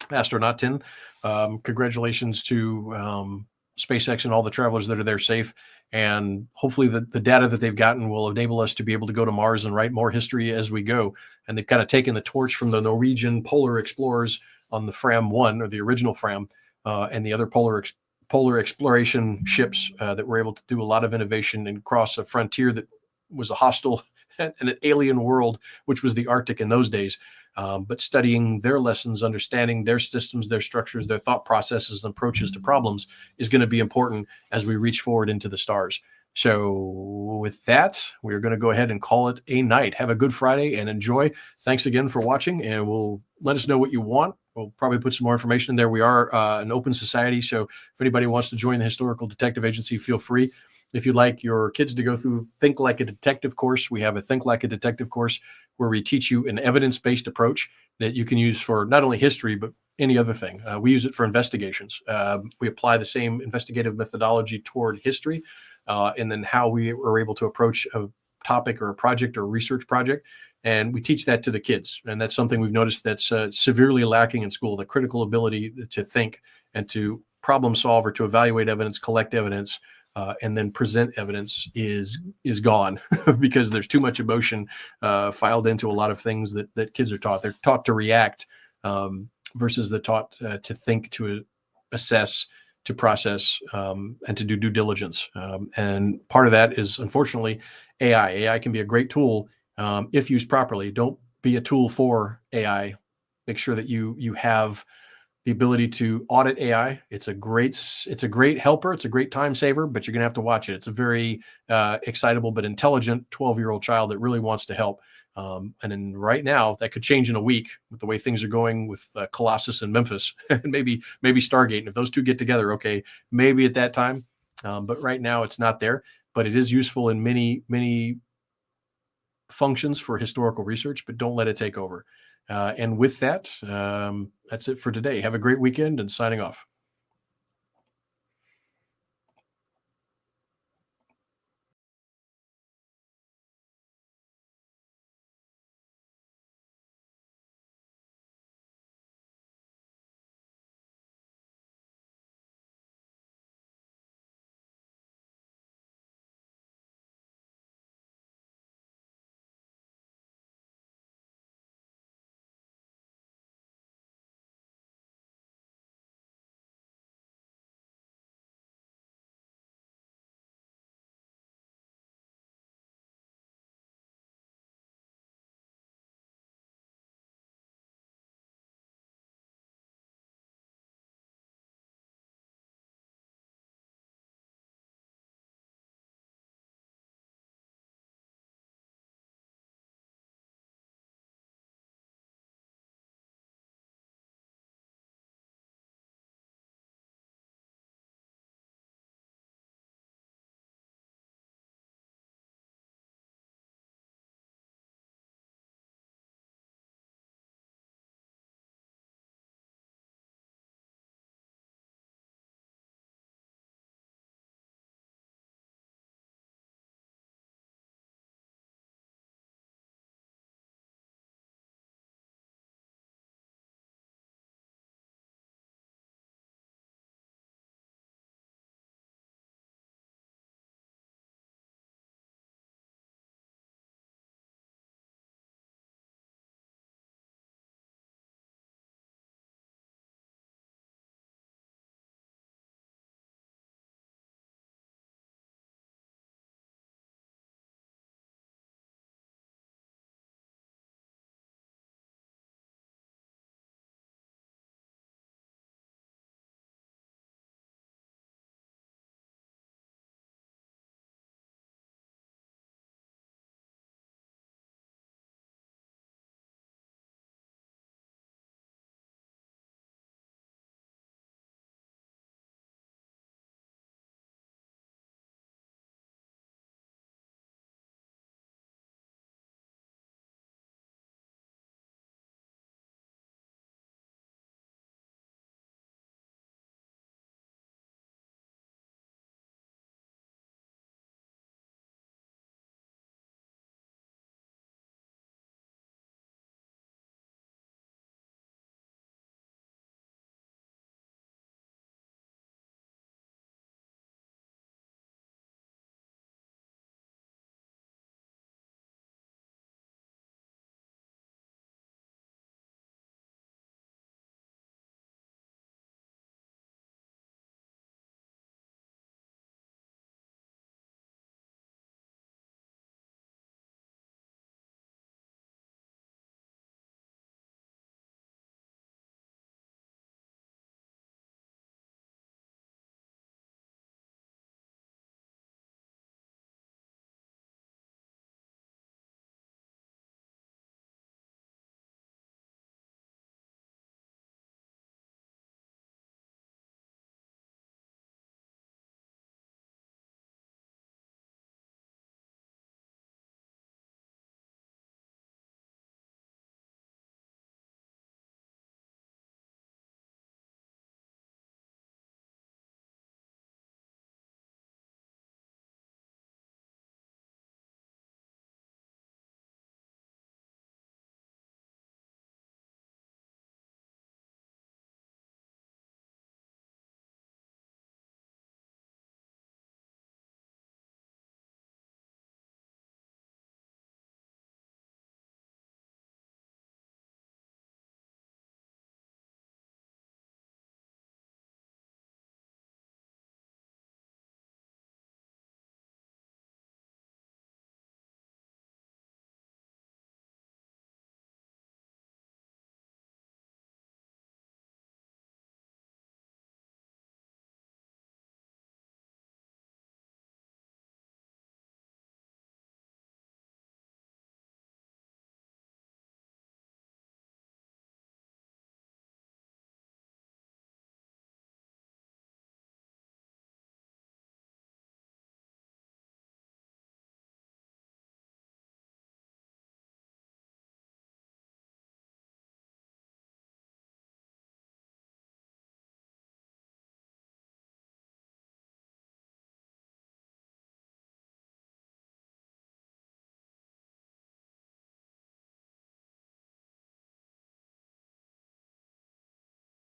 Speaker 1: astronautin. Congratulations to SpaceX and all the travelers that are there safe. And hopefully the data that they've gotten will enable us to be able to go to Mars and write more history as we go. And they've kind of taken the torch from the Norwegian polar explorers on the Fram1, or the original Fram, and the other polar exploration ships that were able to do a lot of innovation and cross a frontier that was a hostile and an alien world, which was the Arctic in those days. But studying their lessons, understanding their systems, their structures, their thought processes and approaches to problems is going to be important as we reach forward into the stars. So with that, we're going to go ahead and call it a night. Have a good Friday and enjoy. Thanks again for watching, and we'll let us know what you want. We'll probably put some more information in there. We are an open society, so if anybody wants to join the Historical Detective Agency, feel free. If you'd like your kids to go through Think Like a Detective course, we have a Think Like a Detective course where we teach you an evidence-based approach that you can use for not only history, but any other thing. We use it for investigations. We apply the same investigative methodology toward history, and then how we are able to approach a topic or a project or a research project. And we teach that to the kids. And that's something we've noticed that's severely lacking in school, the critical ability to think and to problem solve or to evaluate evidence, collect evidence, and then present evidence is gone because there's too much emotion filed into a lot of things that kids are taught. They're taught to react versus they're taught to think, to assess, to process, and to do due diligence. And part of that is, unfortunately, AI. AI can be a great tool if used properly. Don't be a tool for AI. Make sure that you have the ability to audit AI. It's a great helper. It's a great time saver, but you're going to have to watch it. It's a very excitable but intelligent 12-year-old child that really wants to help. And then right now, that could change in a week with the way things are going with Colossus and Memphis, and maybe Stargate. And if those two get together, okay, maybe at that time. But right now, it's not there. But it is useful in many functions for historical research, but don't let it take over. And with that, that's it for today. Have a great weekend, and signing off.